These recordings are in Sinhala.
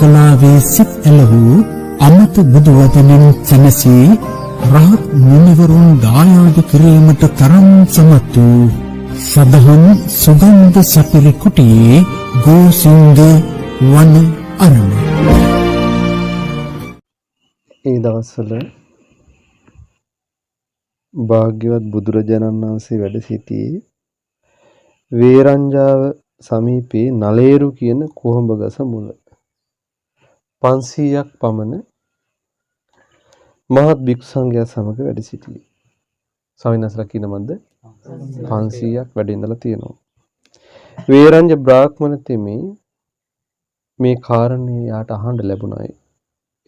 හුදකලාවේ සිත් එළවූ අමත බුදු වදනින් සැනසී රහත් මුනිවරුන් දායාද කිරීමට තරම් සමත් වූ සදහන් සුගන්ධ සපිරි කුටියේ ගෝසිංග වන අරණ. ඒ දවස්වල භාග්‍යවත් බුදුරජාණන් වහන්සේ වැඩ සිටියේ වේරංජාව සමීපයේ නලේරු කියන කොහොඹ ගස මුල. 500ක් පමණ මහත් භික්ෂු සංඝයා සමග වැඩ සිටියේ. ස්වාමීන් වහන්සේලා කියන මන්ද 500ක් වැඩ ඉඳලා තියෙනවා. වේරංජ බ්‍රාහ්මණ තෙමේ මේ කාරණේ යාට අහන්න ලැබුණා.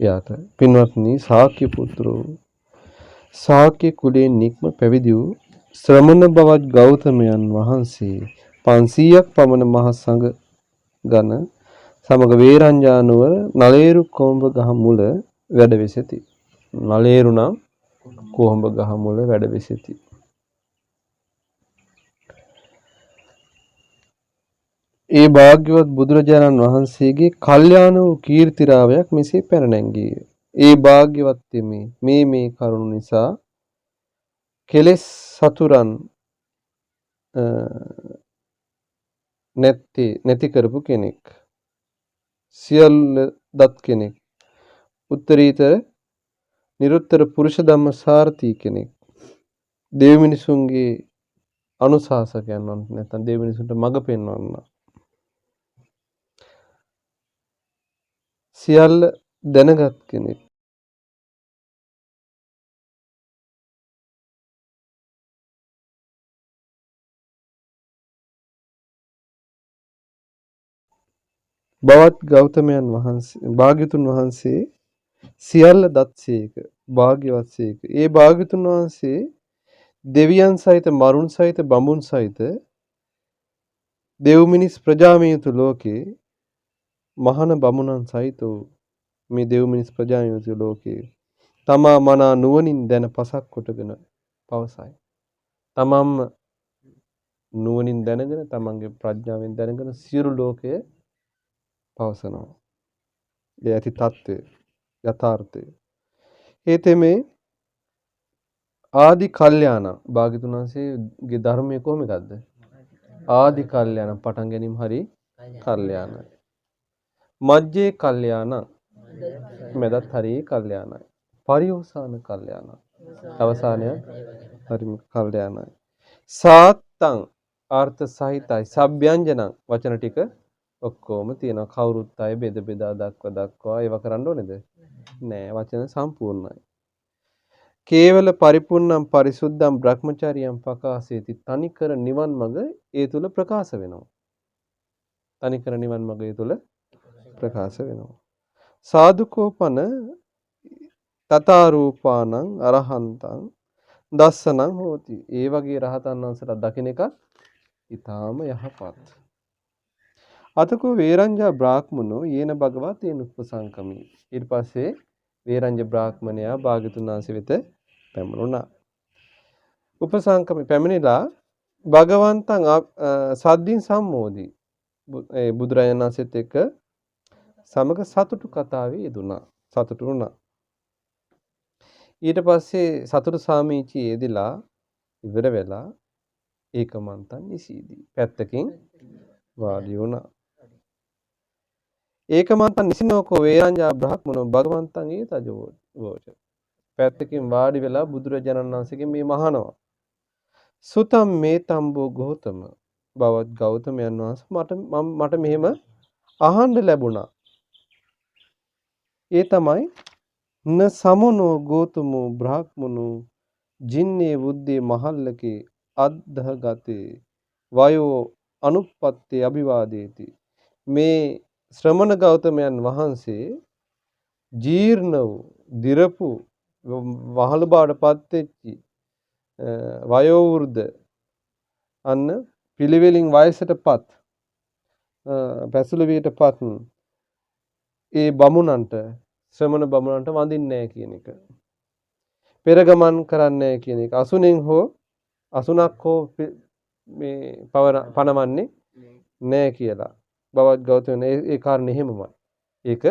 යාට පින්වත්නි ශාක්‍ය පුත්‍රෝ ශාක්‍ය කුලයෙන් නික්ම පැවිදි වූ ශ්‍රමණ බවත් ගෞතමයන් වහන්සේ 500ක් පමණ මහ සංඝ ගණ සමග වේරංජානුවර නලේරු කොඹ ගහ මුල වැඩ වෙසෙති. නලේරු නම් කොඹ ගහ මුල වැඩ වෙසෙති. ඒ භාග්‍යවත් බුදුරජාණන් වහන්සේගේ කල්යාණ වූ කීර්තිරාවයක් මෙසේ පැන නැංගීය. ඒ භාග්‍යවත් තෙමේ මේ කරුණ නිසා කෙලෙස් සතුරන් නැති කරපු කෙනෙක්, සියල්ල දත් කෙනෙක්, උත්තරීතර නිරුත්තර පුරුෂ ධම්ම සාරථී කෙනෙක්, දෙව් මිනිසුන්ගේ අනුශාසකයන් වන්ට නැත්නම් දෙව් මිනිසුන්ට මඟ පෙන්වන්න සියල්ල දැනගත් කෙනෙක්. බවත් ගෞතමයන් වහන්සේ භාග්‍යතුන් වහන්සේ සියල්ල දත්සේක භාග්‍යවත්සේක. ඒ භාග්‍යතුන් වහන්සේ දෙවියන් සහිත මරුන් සහිත බඹුන් සහිත දෙව් මිනිස් ප්‍රජාමියතු ලෝකේ මහාන බමුණන් සහිත මේ දෙව් මිනිස් ප්‍රජාමියතු ලෝකේ තමා මනා නුවණින් දැන පසක් කොටගෙන පවසයි. තමන්ම නුවණින් දැනගෙන තමන්ගේ ප්‍රඥාවෙන් දැනගෙන සියලු ලෝකයේ පවසනවා. ඒ ඇති தත්ත්වය යථාර්ථය. හේතෙමේ ආදි කල්යාණ භාග්‍යතුන් වහන්සේගේ ධර්මයේ කොහොම එකක්ද? ආදි කල්යාණ පටන් ගැනීම හරි කල්යාණයි. මජ්ජේ කල්යාණ මැදත් හරි කල්යාණයි. පරිෝසాన කල්යාණ අවසානය හරි කල්යාණයි. සාත්තං අර්ථ සහිතයි. සබ්යංජන වචන ටික ඔක්කොම තියෙනවා. කවුරුත් අය බෙද බෙදා දක්වා ඒව කරන්න ඕනේද? නෑ. වචන සම්පූර්ණයි. කේවල පරිපූර්ණම් පරිසුද්ධම් බ්‍රහ්මචාරියම් පකාසේති. තනිකර නිවන් මඟ ඒ තුල ප්‍රකාශ වෙනවා. තනිකර නිවන් මඟ ඒ තුල ප්‍රකාශ වෙනවා. සාදුකෝපන තථා රූපානං අරහන්තං දස්සනං හෝති. ඒ වගේ රහතන් වහන්සේලා දකින්න එක ඊටාම යහපත්. අතකෝ වේරංජා බ්‍රාහ්මනෝ යේන භගවා තේන උපසංකමී. ඊට පස්සේ වේරංජ බ්‍රාහ්මණයා භාග්‍යතුන් වහන්සේ වෙත පැමුණුණා. උපසංකමී පැමිණිලා භගවන්තං සද්දින් සම්මෝධි. බුදුරජාණන් වහන්සේත් එක්ක සමග සතුටු කතාවේ යෙදුණා. සතුටු වුණා. ඊට පස්සේ සතුටු සාමීචියේ යෙදিলা ඉවර වෙලා ඒකමන්තං නිසීදී. පැත්තකින් වාඩි වුණා. ඒකමන්තං නිසිනෝකෝ වේරංජා බ්‍රාහ්මනෝ භගවන්තං ඒතජෝ වෝච. පැත්තකින් වාඩි වෙලා බුදුරජාණන් වහන්සේගෙන් මේ මහනවා. සුතම් මේතම්බෝ ගෞතම බවත් ගෞතමයන් වහන්සේ මට මෙහෙම අහන්න ලැබුණා. ඒ තමයි න සමනෝ ගෞතමෝ බ්‍රාහ්මනෝ ජින්නේ බුද්දේ මහල්ලකේ අද්ධගතේ වයෝ අනුප්පත්තේ අභිවාදේති. මේ ශ්‍රමණ ගෞතමයන් වහන්සේ ජීර්ණ වූ දිරපු වහල බාටපත් වෙච්චි වයෝ වෘද්ධ අන්න පිළිවෙලින් වයසටපත් පැසළු වියටපත් ඒ බමුණන්ට ශ්‍රමණ බමුණන්ට වඳින්නේ නැහැ කියන එක. පෙරගමන් කරන්නේ නැහැ කියන එක. අසුනෙන් හෝ අසුනක් හෝ මේ පනවන්නේ නැහැ කියලා. බවත් ගෞතම ඒ කාරණේ එහෙමමයි. ඒක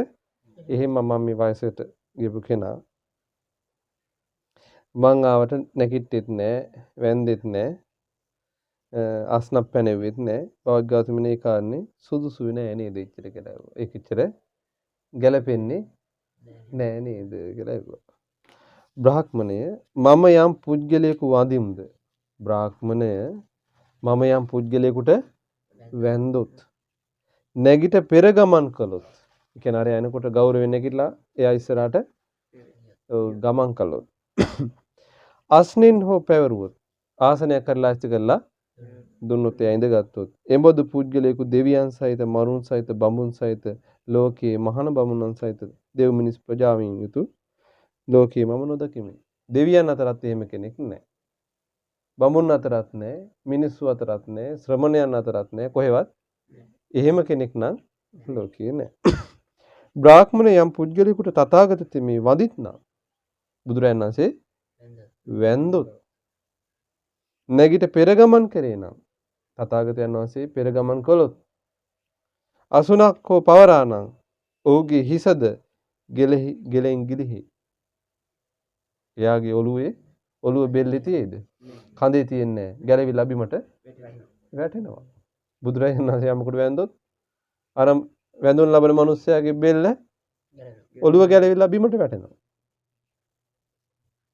එහෙම මම මේ වයසට ගියපු කෙනා මං ආවට නැගිට්ටෙත් නෑ වැන්දෙත් නෑ අස්නක් පැනෙවෙත් නෑ බවත් ගෞතමනේ කාරණේ සුදුසු නෑ නේද එච්චර කියලා ඇහුවා. ඒක එච්චර ගැළපෙන්නේ නෑ නේද කියලා ඇහුවා. බ්‍රාහ්මණය මම යම් පුද්ගලයෙකු වඳිමුද බ්‍රාහ්මණය මම යම් පුද්ගලයෙකුට වැන්දොත් නැගිට පෙර ගමන් කළොත් ඒ කියන්නේ අර එනකොට ගෞරවයෙන් නැගිටලා එයා ඉස්සරහට ගමන් කළොත් අස්නින් හෝ පැවරුවොත් ආසනයක් කරලා ඉස්ති කරලා දුන්නොත් එයා ඉඳගත්තොත් එඹදු පුද්ගලයෙකු දෙවියන් සහිත මරුන් සහිත බඹුන් සහිත ලෝකයේ මහාන බමුණන් සහිත දෙව් මිනිස් ප්‍රජාවෙන් යුතු ලෝකයේ මම නොදකිමි. දෙවියන් අතරත් එහෙම කෙනෙක් නැහැ. බඹුන් අතරත් නැහැ, මිනිස්සු අතරත් නැහැ, ශ්‍රමණයන් අතරත් නැහැ, කොහෙවත් එහෙම කෙනෙක් නම් ලෝකයේ නැහැ. බ්‍රාහ්මණ යම් පුද්ගලයෙකුට තථාගත තෙමේ වදිත්නා බුදුරයන් වහන්සේ වැන්දොත් නැගිට පෙර ගමන් කරේ නම් තථාගතයන් වහන්සේ පෙර ගමන් කළොත් අසුනක් හෝ පවරා නම් ඔහුගේ හිසද ගෙලෙන් ගිලිහි. එයාගේ ඔළුව බෙල්ලේ තියෙයිද? කඳේ තියෙන්නේ නැහැ. ගැලවිලා බිමට වැටෙනවා. බුදුරජාණන් වහන්සේ යමකට වැන්දොත් අර වැඳුම් ලබන මිනිස්සයාගේ බෙල්ල ඔළුව ගැලවිලා බිමට වැටෙනවා.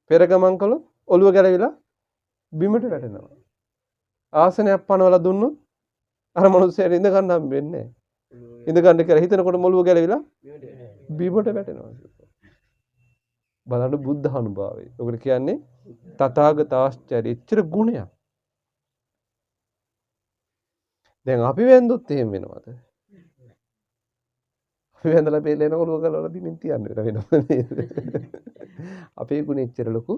පෙර ගමන් කළොත් ඔළුව ගැලවිලා බිමට වැටෙනවා. ආසනයක් පනවලා දුන්නොත් අර මිනිස්සයාට ඉඳ ගන්න හම්බෙන්නේ නැහැ. ඉඳ ගන්න කියලා හිතනකොට ඔළුව ගැලවිලා බිමට වැටෙනවා. බලන්න බුද්ධ අනුභවය. ඔකට කියන්නේ තථාගත ආශ්චර්ය. එච්චර ගුණයක්. දැන් අපි වැන්දොත් එහෙම වෙනවද? අපි වැන්දලා බෙල්ලේන ඔළුව ගලවලා බිමින් තියන්න වෙනවා නේද? අපේ ගුණ එච්චර ලොකු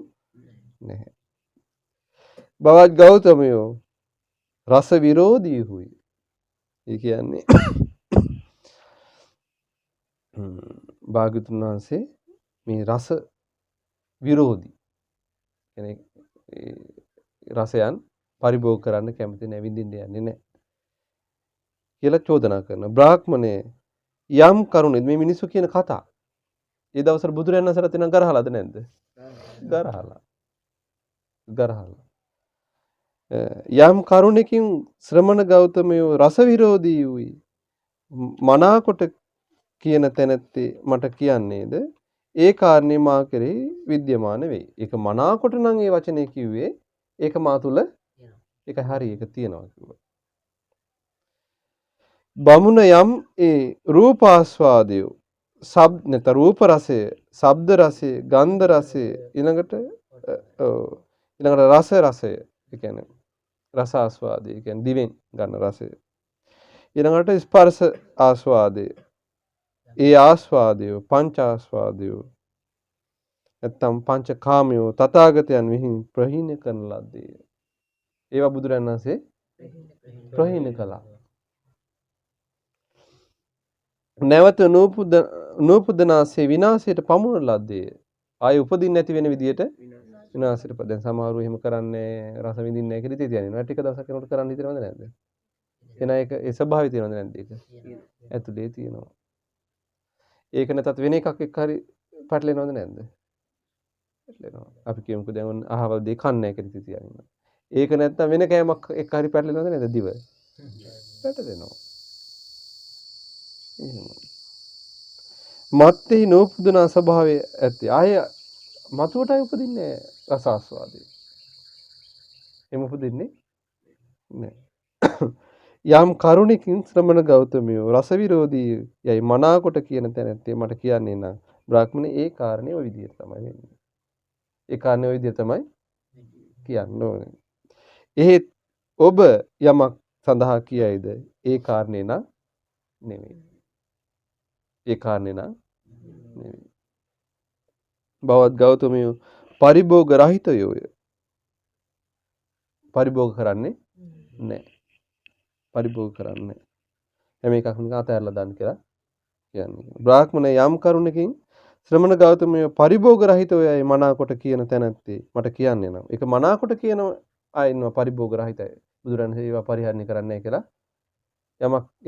නැහැ. බවත් ගෞතමයෝ රස විරෝධී හුයි. ඒ කියන්නේ භාග්‍යවතුන් වහන්සේ මේ රස විරෝධී කියන්නේ රසයන් පරිභෝග කරන්න කැමති නැහැ, විඳින්න යන්නේ නැහැ කියලා චෝදනා කරනවා. බ්‍රාහ්මණය යම් කරුණෙත් මේ මිනිස්සු කියන කතා. ඒ දවස්වල බුදුරයන් වහන්සේලා තේන ගරහලාද නැද්ද? ගරහලා. යම් කරුණකින් ශ්‍රමණ ගෞතමයෝ රස විරෝධී වූයි. මනාකොට කියන තැනැත්තේ මට කියන්නේද ඒ කාරණේ මා කෙරෙහි විද්‍යමාන වෙයි. ඒක මනාකොට නම් ඒ වචනේ කිව්වේ ඒක මා තුල ඒක හරි ඒක තියෙනවා කිව්වා. බමුණ යම් ඒ රූපාස්වාදය නැත රූප රසය, ශබ්ද රසය, ගන්ධ රසය ඊළඟට රස රසය ඒ කියන්නේ රස ආස්වාදය ඒ කියන්නේ දිවෙන් ගන්න රසය. ඊළඟට ස්පර්ශ ආස්වාදය ඒ ආස්වාදය පංච ආස්වාදය නැත්තම් පංච කාමයෝ තථාගතයන් විසින් ප්‍රහීන කරන ලද්දේ. ඒවා බුදුරජාණන් වහන්සේ ප්‍රහීන කළා. නැවත නූපදනාසේ විනාශයට පමුණන ලද්දේ. ආයේ උපදින්න නැති වෙන විදියට විනාශයට දැන් සමහරව එහෙම කරන්නේ රස විඳින්නේ නැහැ කියලා ඉතින් තියනවා. ටික දවසක් යනකොට කරන්න හිතනවද නැද්ද? එන එක ඒ ස්වභාවය තියෙනවද නැද්ද ඒක? ඇතුලේ තියෙනවා. ඒක නැතත් වෙන එකක් එක්ක හරි පැටලෙනවද නැද්ද? පැටලෙනවා. අපි කියමුකෝ දැන් අහවල් දෙක කන්නේ කියලා ඉතින් තියනවා. ඒක නැත්තම් වෙන කෑමක් එක්ක හරි පැටලෙනවද නැද්ද දිව? පැටලෙනවා. මත්තේ නූපදුනා ස්වභාවය ඇති. ආය මතුවටයි උපදින්නේ රස ආස්වාදේ. එම උපදින්නේ නැහැ. යම් කරුණකින් ශ්‍රමණ ගෞතමයෝ රස විරෝධී යයි මනාකොට කියන තැනැත්තේ මට කියන්නේ නම් බ්‍රාහ්මණේ ඒ කාරණේ ඔය විදිහට තමයි වෙන්නේ. ඒ කාරණේ ඔය විදිහට තමයි කියන්න ඕනේ. එහෙත් ඔබ යමක් සඳහා කියයිද ඒ කාරණේ නම් නෙමෙයි. ඒ කාරණේ නම් නෙමෙයි. බවත් ගෞතමයෝ පරිභෝග රහිතයෝය. පරිභෝග කරන්නේ නැහැ. පරිභෝග කරන්නේ හැම එකක්ම අතහැරලා දාන්න කියලා කියන්නේ. බ්‍රාහ්මණ යම් කරුණකින් ශ්‍රමණ ගෞතමයෝ පරිභෝග රහිතයෝයි මනාකොට කියන තැනැත්තේ මට කියන්නේ නම් ඒක මනාකොට කියන අය ඉන්නවා පරිභෝග රහිතයි. බුදුරණන් ඒවා පරිහරණය කරන්නේ නැහැ කියලා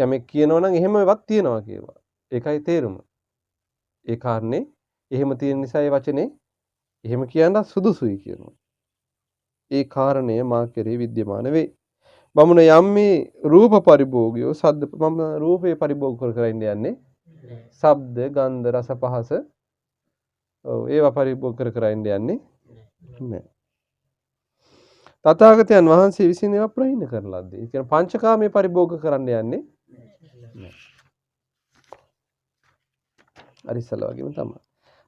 යමෙක් කියනවා නම් එහෙම එකක් තියෙනවා කියනවා. ඒකයි තේරුම. ඒ කාරණේ එහෙම තියෙන නිසා ඒ වචනේ එහෙම කියන්න සුදුසුයි කියනවා. ඒ කාරණය මා කෙරේ විද්‍යමාන වේ. බමුණ යම් මේ රූප පරිභෝගියෝ සද්ද මම රූපේ පරිභෝග කර ඉන්න යන්නේ. ශබ්ද, ගන්ධ, රස, පහස ඒවා පරිභෝග කර ඉන්න යන්නේ නැහැ. තථාගතයන් වහන්සේ විසින් ඒවා ප්‍රහීන කරලා දී. ඒ කියන්නේ පංචකාමයේ පරිභෝග කරන්න යන්නේ නැහැ. අරිසල වගේම තමයි.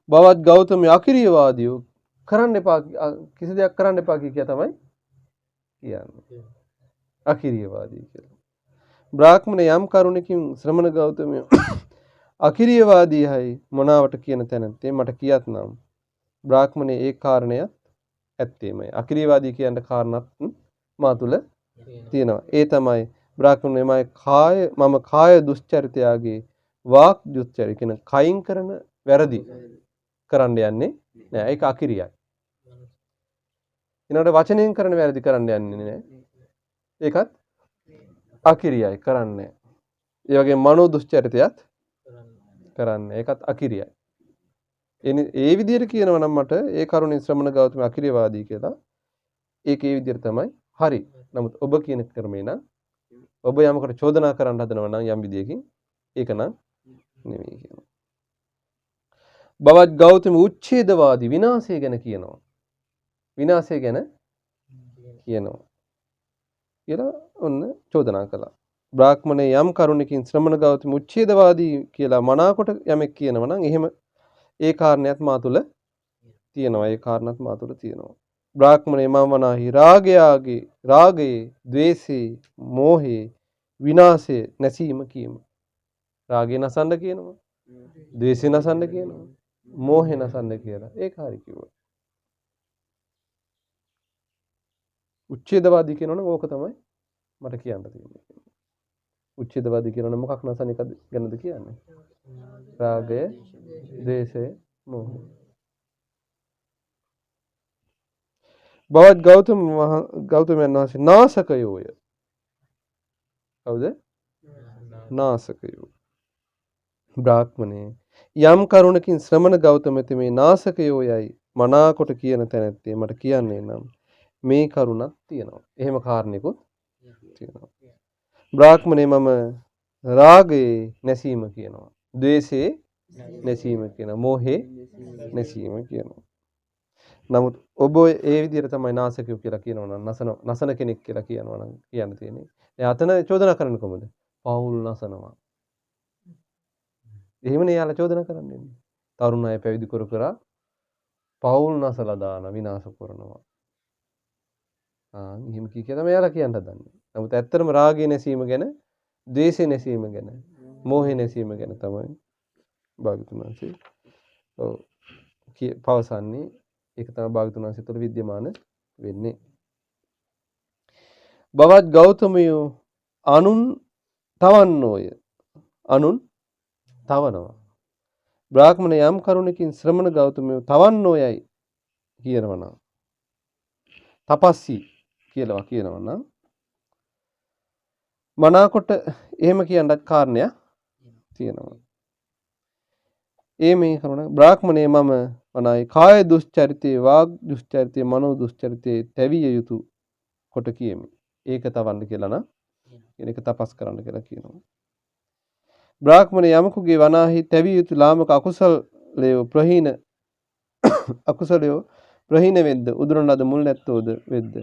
බවත් ගෞතම අකිරියවාදියෝ කරන්න එපා කිසි දෙයක් කරන්න එපා කිය තමයි කියන්නේ. අකිරියවාදී කියලා. බ්‍රාහ්මණ යම් කරුණකින් ශ්‍රමණ ගෞතමයෝ අකිරියවාදීයි මොනාවට කියන තැනත්තේ මට කියත් නම් බ්‍රාහ්මණේ ඒ කාරණය ඇත්තේමයි. අකිරියවාදී කියන කාරණත් මා තුල තියෙනවා. ඒ තමයි බ්‍රාහ්මණේ මම කාය දුස්චරිතයාගේ වාක් දුස්චරිත කියන කයින් කරන වැරදි කරන්න යන්නේ නෑ. ඒක අකිරියයි. ඊනොට වචනයෙන් කරන වැරදි කරන්න යන්නේ නෑ. ඒකත් අකිරියයි කරන්නේ. ඒ වගේ මනෝ දුස්චරිතයත් කරන්නේ. ඒකත් අකිරියයි. ඒ විදිහට කියනවා නම් මට ඒ කරුණේ ශ්‍රමණ ගෞතම අකිරියවාදී කියලා. ඒක ඒ විදිහට තමයි හරි. නමුත් ඔබ කියන ක්‍රමේ නම් ඔබ යමකට චෝදනා කරන්න හදනවා නම් යම් විදියකින් ඒක නම් නෙමෙයි කියනවා. බවත් ගෞතම උච්ඡේදවාදී විනාශය ගැන කියනවා. විනාශය ගැන කියනවා. කියලා ඔන්න චෝදනා කළා. බ්‍රාහ්මණේ යම් කරුණකින් ශ්‍රමණ ගෞතම උච්ඡේදවාදී කියලා මනාකොට යමෙක් කියනවා නම් එහෙම ඒ කාරණයක් මා තුල තියෙනවා. ඒ කාරණත් මා තුල තියෙනවා. බ්‍රාහ්මණේ මම වනාහි රාගයේ, ද්වේෂේ, මෝහේ විනාශය නැසීම කියමු. රාගේ නසන්න කියනවා. ද්වේෂේ නසන්න කියනවා. මෝහේ නසන්න කියලා. ඒක හරි කිව්වා. උච්ඡේදවාදී කියනවනම් ඕක තමයි මට කියන්න තියෙන්නේ. උච්ඡේදවාදී කියනවනම් මොකක් නසන එකද ගැනද කියන්නේ? රාගය, ද්වේෂය, මෝහය. බවත් ගෞතමයන් වහන්සේ නාසකයෝය. කවුද? නාසකයෝ. බ්‍රාහ්මණේ යම් කරුණකින් ශ්‍රමණ ගෞතමතුමේ නාසකයෝ යයි මනාකොට කියන තැනැත්තේ මට කියන්නේ නම් මේ කරුණක් තියෙනවා. එහෙම කාරණේකුත් තියෙනවා. බ්‍රාහ්මණේ මම රාගයේ නැසීම කියනවා. ද්වේෂයේ නැසීම කියනවා. මෝහේ නැසීම කියනවා. නමුත් ඔබ ඒ විදිහට තමයි නාසකයෝ කියලා කියනවා නම් නසන කෙනෙක් කියලා කියනවා නම් කියන්න තියෙන්නේ. දැන් අතන චෝදනා කරන්නේ කොහොමද? පවුල් නසනවා. එහෙමනේ යාලා චෝදනා කරන්නේ. තරුණ අය පැවිදි කර පවුල් නසලා දාන විනාශ කරනවා. එහෙම කී තමයි යාලා කියන්න හදන්නේ. නමුත් ඇත්තටම රාගය නැසීම ගැන, ද්වේෂය නැසීම ගැන, මෝහය නැසීම ගැන තමයි භාග්‍යවතුන් වහන්සේ පවසන්නේ. ඒක තමයි භාග්‍යවතුන් වහන්සේ තුළ විද්‍යමාන වෙන්නේ. බවත් ගෞතමයෝ අනුන් තවන්නෝය. අනුන් තවනවා. බ්‍රාහ්මණ යම් කරුණකින් ශ්‍රමණ ගෞතමයෝ තවන්නෝයයි කියනවා නම් තපස්සී කියලා කියනවා නම් මනාකොට එහෙම කියන්නත් කාරණයක් තියෙනවා. මේ කරුණ බ්‍රාහ්මණේ මම මනයි කාය දුස්චරිතේ, වාග් දුස්චරිතේ, මනෝ දුස්චරිතේ තැවිය යුතු කොට කියමි. ඒක තවන්න කියලා නම් ඒක තපස් කරන්න කියලා කියනවා. බ්‍රාහ්මණ යමකුගේ වනාහි තැවිය යුතු ලාමක අකුසලයේ ප්‍රහීන වෙද්ද උදුරන ලද මුල් නැත්තෝද වෙද්ද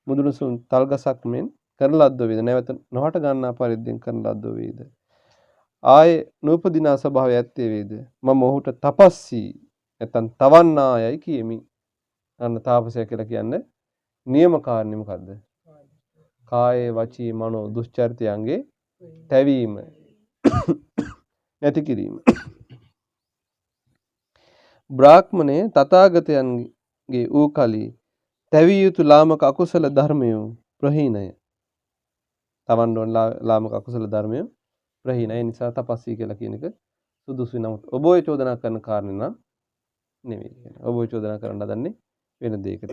මුදුනුසුන් තල්ගසක් මෙන් කරන ලද්දෝ වේද නැවත නොහට ගන්නා පරිද්දෙන් කරන ලද්දෝ වේද ආයේ නූපදිනා ස්වභාවය ඇත්තේ වේද මම ඔහුට තපස්සී නැත්නම් තවන්නායයි කියමි. අන්න තාපසය කියලා කියන්නේ නියම කාරණේ මොකද්ද? කායේ වචී මනෝ දුස්චරිතයන්ගේ තැවීම නැති කිරීම. බ්‍රාහ්මණේ තථාගතයන්ගේ ඌ කලී තැවිය යුතු ලාමක අකුසල ධර්මය ප්‍රහීනය. තවන්න ලාමක අකුසල ධර්මය ප්‍රහීනය නිසා තපස්සී කියලා කියන එක සුදුසුයි. නමුත් ඔබ ඔය චෝදනා කරන කාරණේ නම් නෙමෙයි කියන්නේ. ඔබ ඔය චෝදනා කරන්න හදන්නේ වෙන දෙයකට.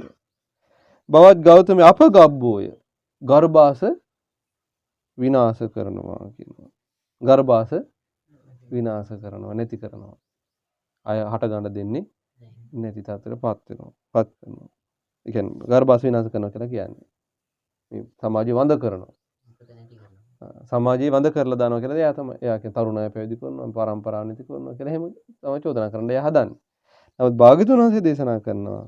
බවත් ගෞතම අපගබ්බෝය. ගර්භාස විනාශ කරනවා කියනවා. ගර්භාස විනාශ කරනවා නැති කරනවා. අය හට ගන්න දෙන්නේ නැති තත්ත්වයටපත් වෙනවා. පත් කරනවා. ඒ කියන්නේ ගර්භාෂ විනාශ කරනවා කියලා කියන්නේ. මේ සමාජය වඳ කරනවා. සමාජයේ වඳ කරලා දානවා කියලා එයා තමයි. එයා කියන තරුණ අය පැවිදි කරනවා, පරම්පරාව නැති කරනවා කියලා එහෙම තමයි චෝදනා කරන්න එයා හදන්නේ. නමුත් භාග්‍යතුන් වහන්සේ දේශනා කරනවා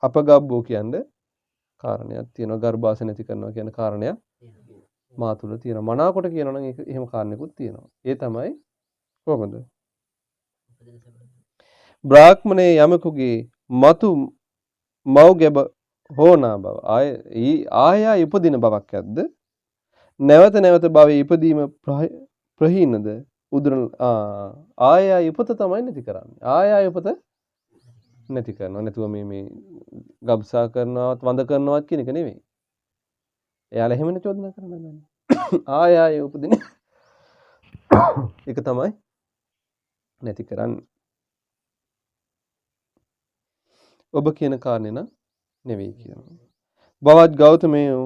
අපගබ්බෝ කියන්නේ කාරණයක් තියෙනවා. ගර්භාෂ නැති කරනවා කියන කාරණයක් මා තුල තියෙනවා. මනාකොට කියනවා නම් ඒක එහෙම කාරණේකුත් තියෙනවා. ඒ තමයි කොහොමද? බ්‍රාහ්මණේ යමකුගේ මතු මව් ගැබ හෝනා බව ආය උපදින බවක් ඇද්ද? නැවත නැවත භවයේ ඉපදීම ප්‍රහීනද? උදුරන ආය උපත තමයි නැති කරන්නේ. ආය උපත නැති කරනවා. නැතුව මේ ගබ්සා කරනවත් වඳ කරනවත් කියන එක නෙවෙයි. එයාලා එහෙමනේ චෝදනා කරන්නේ. ආය උපදින ඒක තමයි නැති කරන්නේ. ඔබ කියන කාරණේ නම් නෙවෙයි කියනවා. බවත් ගෞතමයෝ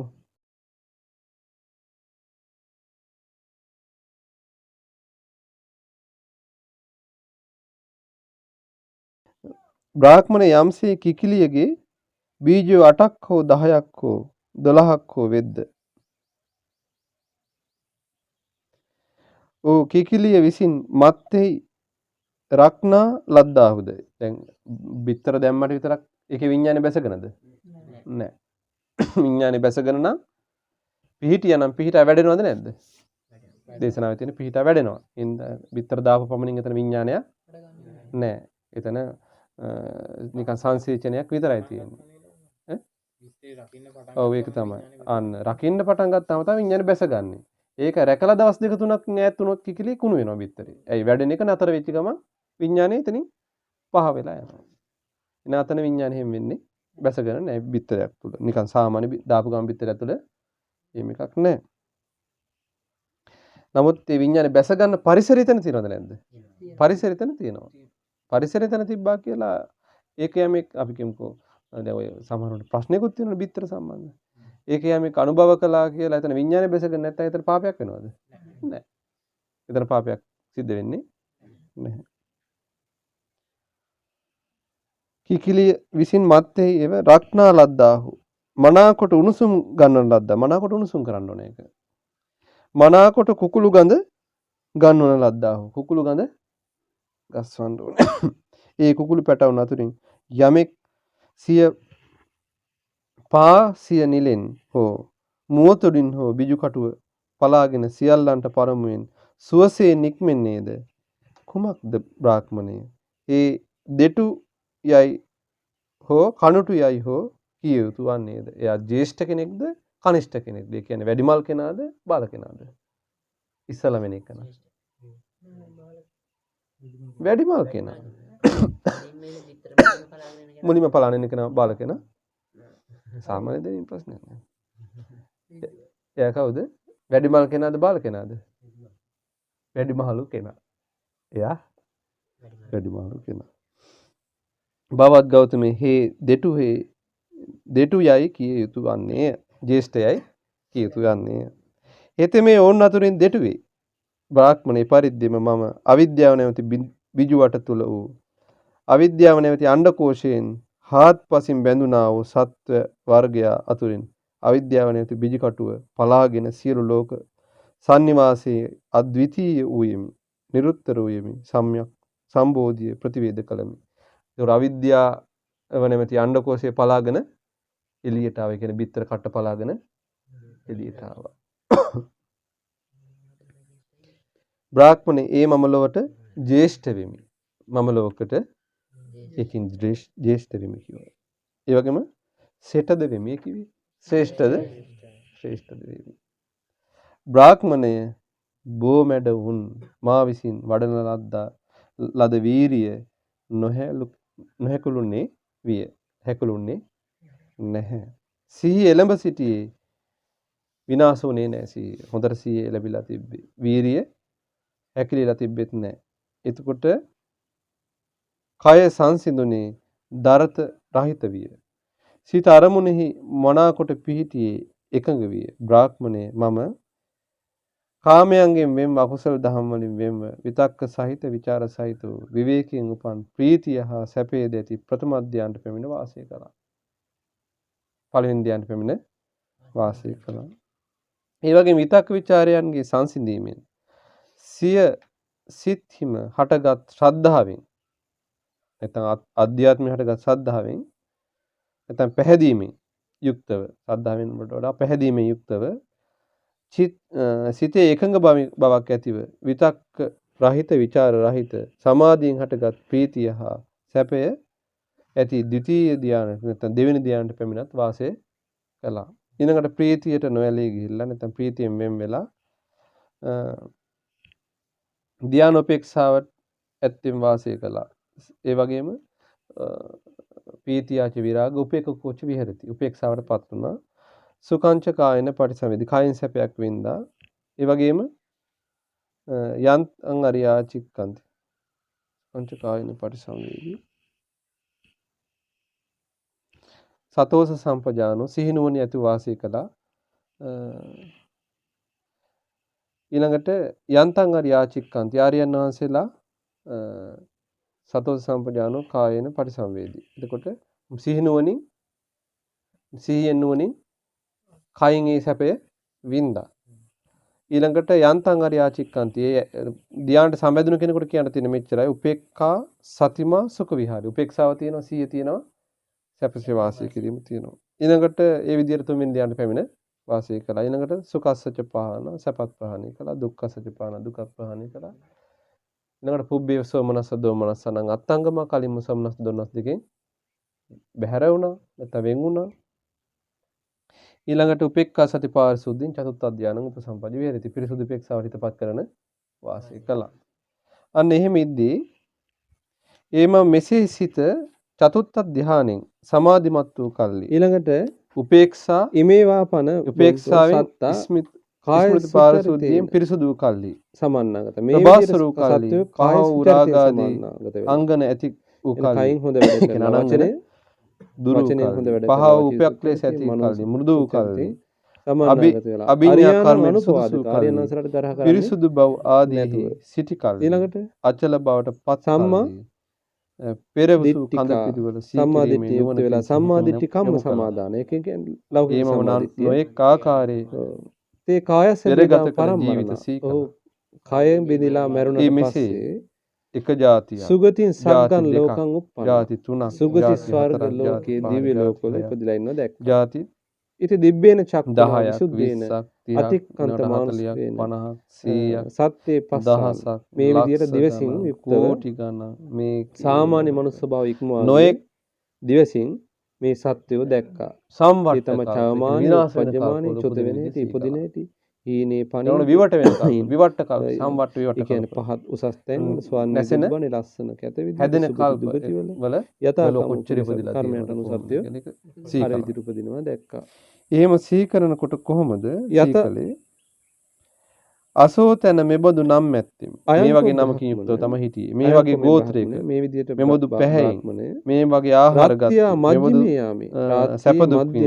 බ්‍රාහ්මණ යම්සේ කිකිලියගේ බීජ 8ක් හෝ 10ක් හෝ 12ක් හෝ වෙද්ද. ඕ කිකිලිය විසින් මත්තේ රක්නා ලද්දාහුද. දැන් බිත්තර දැම්මට විතරක් ඒකේ විඤ්ඤාණය බැසගෙනද? නැහැ. විඤ්ඤාණය බැසගෙන නම් පිහිටියනම් පිහිටා වැඩෙනවද නැද්ද? දේශනාවේ තියෙන පිහිටා වැඩෙනවා. බිත්තර දාපු පමණින් එතන විඤ්ඤාණය නැහැ. එතන නිකන් සංසේචනයක් විතරයි තියෙන්නේ. ඔව් ඒක තමයි. අන්න රකින්න පටන් ගත්තාම තමයි විඤ්ඤාණය බැසගන්නේ. ඒක රැකලා දවස් දෙක තුනක් ඈත් වුණොත් කිකිලි කුණු වෙනවා බිත්තරේ. ඇයි වැඩෙන එක නතර වෙච්ච ගමන් විඤ්ඤාණය එතනින් පහ වෙලා යනවා. එනතන විඤ්ඤාණය හැම වෙන්නේ බැසගෙන නැහැ බිත්තරයක් තුල. නිකන් සාමාන්‍ය දාපු ගම් බිත්තරයක් තුල එහෙම එකක් නැහැ. නමුත් මේ විඤ්ඤාණය බැස ගන්න පරිසරය එතන තියෙනවද නැද්ද? පරිසරය එතන තියෙනවා. පරිසරය එතන තිබ්බා කියලා ඒක යමෙක් අපි කියමුකෝ දැන් ඔය සමහරවිට ප්‍රශ්නයක්ත් තියෙනවා බිත්තර සම්බන්ධ. ඒක යමෙක් අනුභව කළා කියලා එතන විඤ්ඤාණය බැසගෙන නැත්නම් එතන පාපයක් වෙනවද? නැහැ. එතන පාපයක් සිද්ධ වෙන්නේ නැහැ. කිකිලිය විසින් මත්තේ එව රක්නා ලද්දාහු මනාකොට උණුසුම් ගන්නන ලද්දා. මනාකොට උණුසුම් කරන්න ඕනේ ඒක. මනාකොට කුකුළු ගඳ ගන්නවන ලද්දාහු. කුකුළු ගඳ ගස්වන්න ඕනේ. ඒ කුකුළු පැටවුන් අතුරින් යමෙක් සිය සිය නිලෙන් හෝ මුවතොඩින් හෝ බිජු කටුව පලාගෙන සියල්ලන්ට පරමුවෙන් සුවසේ නික්මෙන්නේද කුමක්ද බ්‍රාහ්මණය? ඒ දෙටු යයි හෝ කනුටු යයි හෝ කිය යුතු වන්නේද? එයා ජ්‍යෙෂ්ඨ කෙනෙක්ද කනිෂ්ඨ කෙනෙක්ද? ඒ කියන්නේ වැඩිමල් කෙනාද බාල කෙනාද? ඉස්සලා වෙන එක නා. වැඩිමල් කෙනා. මුලින්ම පලාගෙන ඉන්න කෙනා බාල කෙනා. සාමාන්‍ය දෙනින් ප්‍රශ්නයක් නෑ. එයා කවුද? වැඩිමල් කෙනාද බාල කෙනාද? වැඩිමහලු කෙනා. එයා වැඩිමහලු කෙනා. බවත් ගෞතමේ හේ දෙටු යයි කිය යුතු වන්නේ ජේෂ්ඨයයි කිය යුතු වන්නේ. හෙතෙමේ ඕන් අතුරින් දෙටු වේ. බ්‍රාහ්මණේ පරිද්දෙම මම අවිද්‍යාව නැවති බිජු වට තුල වූ අවිද්‍යාව නැවති අණ්ඩකෝෂයෙන් හාත්පසින් බැඳුනා වූ සත්ව වර්ගයා අතුරින් අවිද්‍යාව නැවති බිජු කටුව පලාගෙන සියලු ලෝක සන්නිවාසයේ අද්විතීය වූයෙමි. නිරුත්තර වූයෙමි. සම්‍යක් සම්බෝධිය ප්‍රතිවේද කළමි. ඒක අවිද්‍යාව නැමැති අණ්ඩකෝෂයේ පලාගෙන එළියට ආවා. ඒ කියන්නේ බිත්තර කට්ට පලාගෙන එළියට ආවා. බ්‍රාහ්මණේ ඒ මම ලොවට ජ්‍යෙෂ්ඨ වෙමි. මම ලෝකට ඒකින් ජ්‍යෙෂ්ඨ වෙමි කියනවා. ඒ වගේම සෙටද වෙමි කිව්වේ. ශ්‍රේෂ්ඨද? ශ්‍රේෂ්ඨද වෙමි. බ්‍රාහ්මණය බෝමැඩ වුන් මා විසින් වඩන ලද වීරිය නොහැකුළුන්නේ විය. හැකුළුන්නේ නැහැ. සිහිය එළඹ සිටියේ විනාශ වුණේ නැහැ සිහිය. හොඳට සිහිය එළඹිලා තිබ්බේ. වීරිය හැකිලිලා තිබෙත් නැහැ. එතකොට කය සංසිඳුනේ දරත රහිත විය. සිත අරමුණෙහි මනාකොට පිහිටියේ එකඟ විය. බ්‍රාහ්මණය මම කාමයන්ගෙන් වෙන්ව අකුසල දහම් වලින් වෙන්ව විතක්ක සහිත විචාර සහිත විවේකයෙන් උපන් ප්‍රීතිය හා සැපේ දැති ප්‍රථම ධ්‍යානට පැමිණ වාසය කළා. පළවෙනි ධ්‍යානට පැමිණ වාසය කළා. ඒ වගේම විතක්ක ਵਿਚාරයන්ගේ සංසිඳීමෙන් සිය සිත්හිම හටගත් ශ්‍රද්ධාවෙන් නැත්නම් අධ්‍යාත්මයෙන් හටගත් ශ්‍රද්ධාවෙන් නැත්නම් පැහැදීමෙන් යුක්තව ශ්‍රද්ධාවෙන් වඩා පැහැදීමෙන් යුක්තව සිතේ එකඟ බවක් ඇතිව විතක්ක රහිත විචාර රහිත සමාධියෙන් හටගත් ප්‍රීතිය හා සැපය ඇති ද්විතීය ධ්‍යාන නැත්නම් දෙවෙනි ධ්‍යානට පැමිණත් වාසය කළා. ඊළඟට ප්‍රීතියට නොඇලී ගිහිල්ලා නැත්නම් ප්‍රීතියෙන් වෙන් වෙලා ධ්‍යානෝපේක්ෂාවට ඇත්තෙන් වාසය කළා. ඒ වගේම පීතියාච විරාග උපේක්ඛෝච විහෙරති. උපේක්ෂාවටපත් වුණා. සුඛංච කායන පටිසංවේදී. කායින් සැපයක් වින්දා. ඒ වගේම යන්තං අරියා චික්කන්ති. පංච කායන පටිසංවේදී. සතෝස සම්පජානෝ සිහිනුවණිය ඇති වාසය කළා. ඊළඟට යන්තං අරියා චික්කන්ති. ආර්යයන් වහන්සේලා සතෝස සම්පජානෝ කායන පටිසංවේදී. එතකොට සිහිනුවණින් සිහියෙන් නුවණින් කයින් ඒ සැපය වින්දා. ඊළඟට යන්තං අරියා චික්කන්ති. ඒ ධ්‍යානට සම්බන්ධුන කෙනෙකුට කියන්න තියෙන මෙච්චරයි. උපේක්ඛා සතිමා සුඛ විහාරි. උපේක්ෂාව තියෙනවා, සිහිය තියෙනවා, සැපසේ වාසය කිරීම තියෙනවා. ඊළඟට ඒ විදිහට තුන්වෙනි ධ්‍යානට පැමිණ වාසය කළා. ඊළඟට සුඛස්සච පහන සැපත් ප්‍රහාණය කළා. දුක්ඛස්සච පහන දුකත් ප්‍රහාණය කළා. ඊළඟට පුබ්බේ සෝමනස්ස දෝමනස්සනං අත්තංගම කලින්ම සෝමනස්ස දෝමනස් දෙකෙන් බැහැර වුණා. නැත්නම් වෙන් වුණා. ඊළඟට උපේක්ඛා සති පාරිශුද්ධින් චතුත්ථ ධානං උපසම්පදි විහෙරති. පිරිසුදු උපේක්ෂාවට හිතපත් කරන වාසය කළා. අන්න එහෙම ඉද්දී එම මෙසේ සිත චතුත්ථ ධානයෙන් සමාධිමත් වූ කල්ලි ඊළඟට උපේක්ෂා ඉමේවාපන උපේක්ෂාවෙන් ස්මිත කාය පාරිශුද්ධියෙන් පිරිසුදු වූ කල්ලි සමන්නාගත මේ විදිහට සත්‍ය කාය උරාගාදී අංගන ඇති වූ කල්ලි කයින් හොඳ වැඩ කරන වචනේ දුරුචනේ හොඳ වැඩ කරන පහ උපයක්ලේශ ඇති කල්ලි මෘදු වූ කල්ලි සමන්නාගත වෙලා අභිඥා කර්මෙන් සුදුසු කාර්යනසරට ගරහ කරන්නේ පිරිසුදු බව ආදී සිටි කල්ලි ඊළඟට අචල බවට පත් සම්මා පෙරවසු කඳ පිළිවෙල සම්මාදිට්ඨිය යුක්ත වෙලා සම්මාදිට්ඨි කම්ම සමාදාන එකෙන් කියන්නේ ලෞකික සම්මාදිට්ඨිය නොඑක ආකාරයේ තේ කායස පෙරගත ජීවිත සීක කායෙන් බෙදලා මරුණට පස්සේ එක જાතිය සුගතින් සග්ගන් ලෝකං උප්පන්න જાති තුනක් සුගති ස්වර්ග ලෝකයේ දිව්‍ය ලෝකවල ඉපදිලා ඉන්නවා දැක්ක જાති ඉති දිබ්බේන චක්ඛු 10ක් විසුද්ධේන අතික්කන්ත මානසික 50ක් 100ක් සත්‍යේ 5000ක් මේ විදිහට දිවසින් යුක්තව කෝටි ගණන් මේ සාමාන්‍ය මනුස්ස භාව ඉක්මවා නොඑක් දිවසින් මේ සත්‍යය දැක්කා සම්වට්ඨම චාමානි පජ්ජමානි චොත වෙන හැටි ඉපදින හැටි හීනේ පණින විවට වෙනකම් විවට්ට කල් සම්වට්ට විවට කියන්නේ පහත් උසස් තැන් ස්වර්ණ දුබනේ ලස්සන කැත විදිහට හැදෙන කල්ප වල යථා කොච්චර ඉපදිලා කර්මයට අනුව සත්‍යය හරි විදිහට උපදිනවා දැක්කා. එහෙම සීකරනකොට කොහොමද සීකලේ අසෝතන මෙබඳු නම් මැත්තේ මේ වගේ නමකින් යුක්තව තමයි හිටියේ මේ වගේ ගෝත්‍රයක මේ විදිහට මෙබඳු පැහැයින් මේ වගේ ආහාර ගත් මෙබඳු සැප දුක්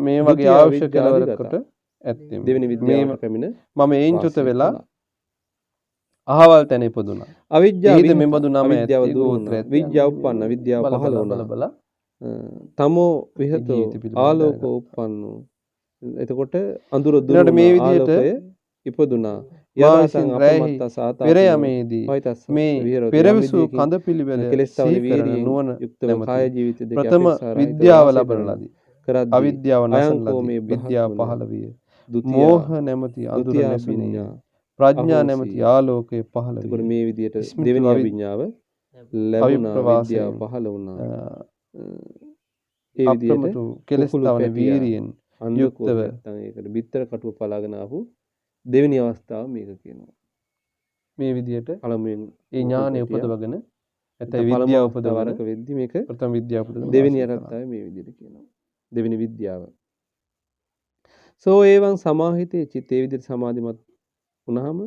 මේ වගේ අවශ්‍ය කෙලවරකට ඇත්තේ දෙවෙනි විද්‍යාවට පැමිණ මම ඒන් චුත වෙලා අහවල් තැන ඉපදුනා අවිද්‍යාව මෙබඳු නම ඇති ගෝත්‍රය විද්‍යාව උප්පන්න විද්‍යාව පහළ වුණා තමෝ විහෙතෝ ආලෝකෝ උප්පන්නෝ එතකොට අඳුර දුර මේ විදිහට ඉපදුනා යදාසං අපමත්ත සාතා පෙර යමේදී මේ පෙරවිසු කඳ පිළිවෙල කෙලෙස්වල වීර්යයෙන් නුවණ යුක්තව කාය ජීවිත දෙක ප්‍රථම විද්‍යාව ලබන ලදී කරද්දී අවිද්‍යාව නැසන ලදී විද්‍යාව පහළ විය මෝහ නැමැති අඳුර නැසුණා ප්‍රඥා නැමැති ආලෝකය පහළ විය. එතකොට මේ විදිහට දෙවෙනි අවිඥාව ලැබුණා විද්‍යාව පහළ වුණා. ඒ විදිහට කෙලස්තාවන වීරියෙන් යුක්තව නැත්නම් ඒකට bitter කටුව පලාගෙන ආපු දෙවෙනි අවස්ථාව මේක කියනවා. මේ විදිහට පළමුවෙන් ඒ ඥානය උපදවගෙන නැත්නම් විද්‍යාව උපදවරක වෙද්දි මේක ප්‍රථම විද්‍යාව උපදවන දෙවෙනි අවස්ථාවේ මේ විදිහට කියනවා. දෙවෙනි විද්‍යාව. සෝ එවං සමාහිතේ චිත්තේ විදිහට සමාධිමත් වුණාම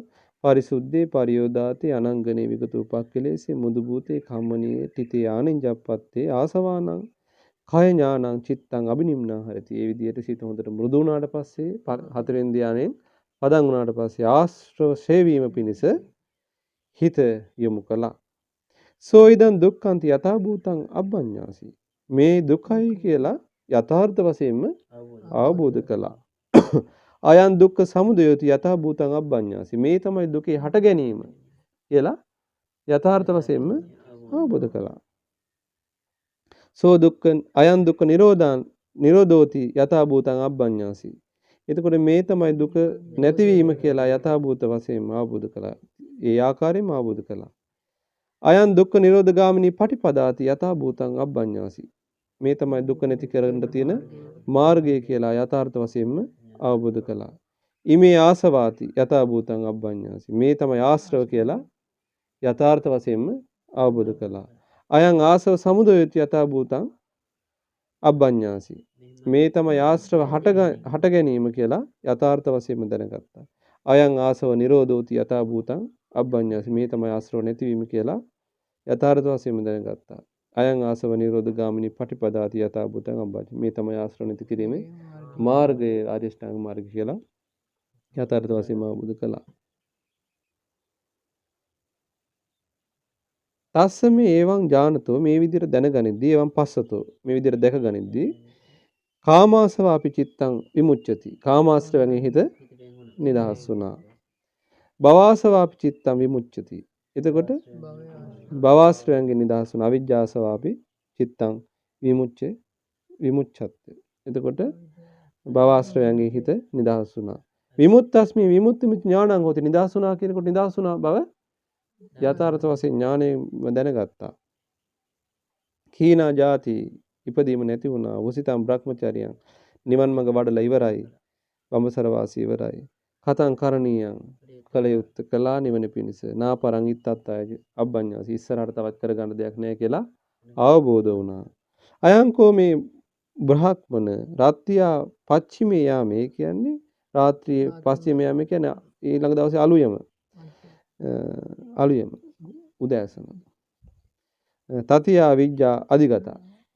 පරිසුද්ධේ පරියෝදාතේ අනංගනේ විගතෝපක්ඛලේසේ මුදු භූතේ කම්මනීය තිතේ ආනෙන් ජප්පත්තේ ආසවානං කය ඥානං චිත්තං අබිනිම්නා හරති. මේ විදිහට සිත හොඳට මෘදු වුණාට පස්සේ හතරෙන් ධානයෙන් පදන් වුණාට පස්සේ ආශ්‍රව ශේවීම පිණිස හිත යොමු කළා. සෝ ඉදන් දුක්ඛන්ති යථා භූතං අබ්බඤ්ඤාසි. මේ දුකයි කියලා යථාර්ථ වශයෙන්ම අවබෝධ කළා. අයං දුක්ඛ සමුදයෝති යථා භූතං අබ්බඤ්ඤාසි. මේ තමයි දුකේ හට ගැනීම කියලා යථාර්ථ වශයෙන්ම අවබෝධ කළා. සෝ දුක්ඛ අයං දුක්ඛ නිරෝධෝති යථා භූතං අබ්බඤ්ඤාසි. එතකොට මේ තමයි දුක නැතිවීම කියලා යථා භූත වශයෙන්ම අවබෝධ කළා. ඒ ආකාරයෙන්ම අවබෝධ කළා. අයං දුක්ඛ නිරෝධ ගාමිනී පටිපදාති යථා භූතං අබ්බඤ්ඤාසි. මේ තමයි දුක නැති කරන්න තියෙන මාර්ගය කියලා යථාර්ථ වශයෙන්ම අවබෝධ කළා. ඉමේ ආසවාති යථා භූතං අබ්බඤ්ඤාසි. මේ තමයි ආශ්‍රව කියලා යථාර්ථ වශයෙන්ම අවබෝධ කළා. අයං ආසව සමුදයති යථා භූතං අබ්බඤ්ඤාසි. මේ තමයි ආශ්‍රව හට ගැනීම කියලා යථාර්ථ වශයෙන්ම දැනගත්තා. අයං ආසව නිරෝධෝති යථා භූතං අබ්බඤ්ඤාසි. මේ තමයි ආශ්‍රව නැතිවීම කියලා යථාර්ථ වශයෙන්ම දැනගත්තා. අයං ආසව නිරෝධ ගාමිනී පටිපදාති යථා භූතං අබ්බඤ්ඤාසි. මේ තමයි ආශ්‍රව නැති කිරීමේ මාර්ගය ආර්ය ශ්‍රැංග මාර්ගය කියලා යථාර්ථ වශයෙන්ම අවබෝධ කළා. තස්ස මේ එවං ඥානතෝ මේ විදිහට දැනගනිද්දී එවං පස්සතෝ මේ විදිහට දැකගනිද්දී කාමාසව අපි චිත්තං විමුච්ඡති. කාමාශ්‍රවයෙන් හිත නිදහස් වුණා. භවආසව අපි චිත්තං විමුච්ඡති. එතකොට භවආශ්‍රවයෙන් නිදහස් වුණා. අවිජ්ජාසව අපි චිත්තං විමුච්ඡත්. එතකොට භවආශ්‍රවයෙන් හිත නිදහස් වුණා. විමුක්තස්මි විමුක්ති ඥානං හොති. නිදහස් වුණා කියනකොට නිදහස් වුණා බව යථාර්ථ වශයෙන් ඥාණයෙන් දැනගත්තා. කීනා ජාති ඉපදීම නැති වුණා. වසිතම් බ්‍රහ්මචර්යයන් නිවන් මඟ වඩලා ඉවරයි. බඹසර වාසී ඉවරයි. කතං කරණීයං කල යුත්තේ කළා නිවන පිණිස. නාපරං ඉත්තත් අය අබ්බඤ්ඤාසි. ඉස්සරහට තවත් කරගන්න දෙයක් නැහැ කියලා අවබෝධ වුණා. අයංකෝ මේ බ්‍රහ්මන රාත්‍රියා පච්චිමේ යාමේ කියන්නේ රාත්‍රියේ පස්චිමේ යාමේ කියන්නේ ඊළඟ දවසේ අලුයම උදෑසන. තතියා විද්‍යා අධිගත.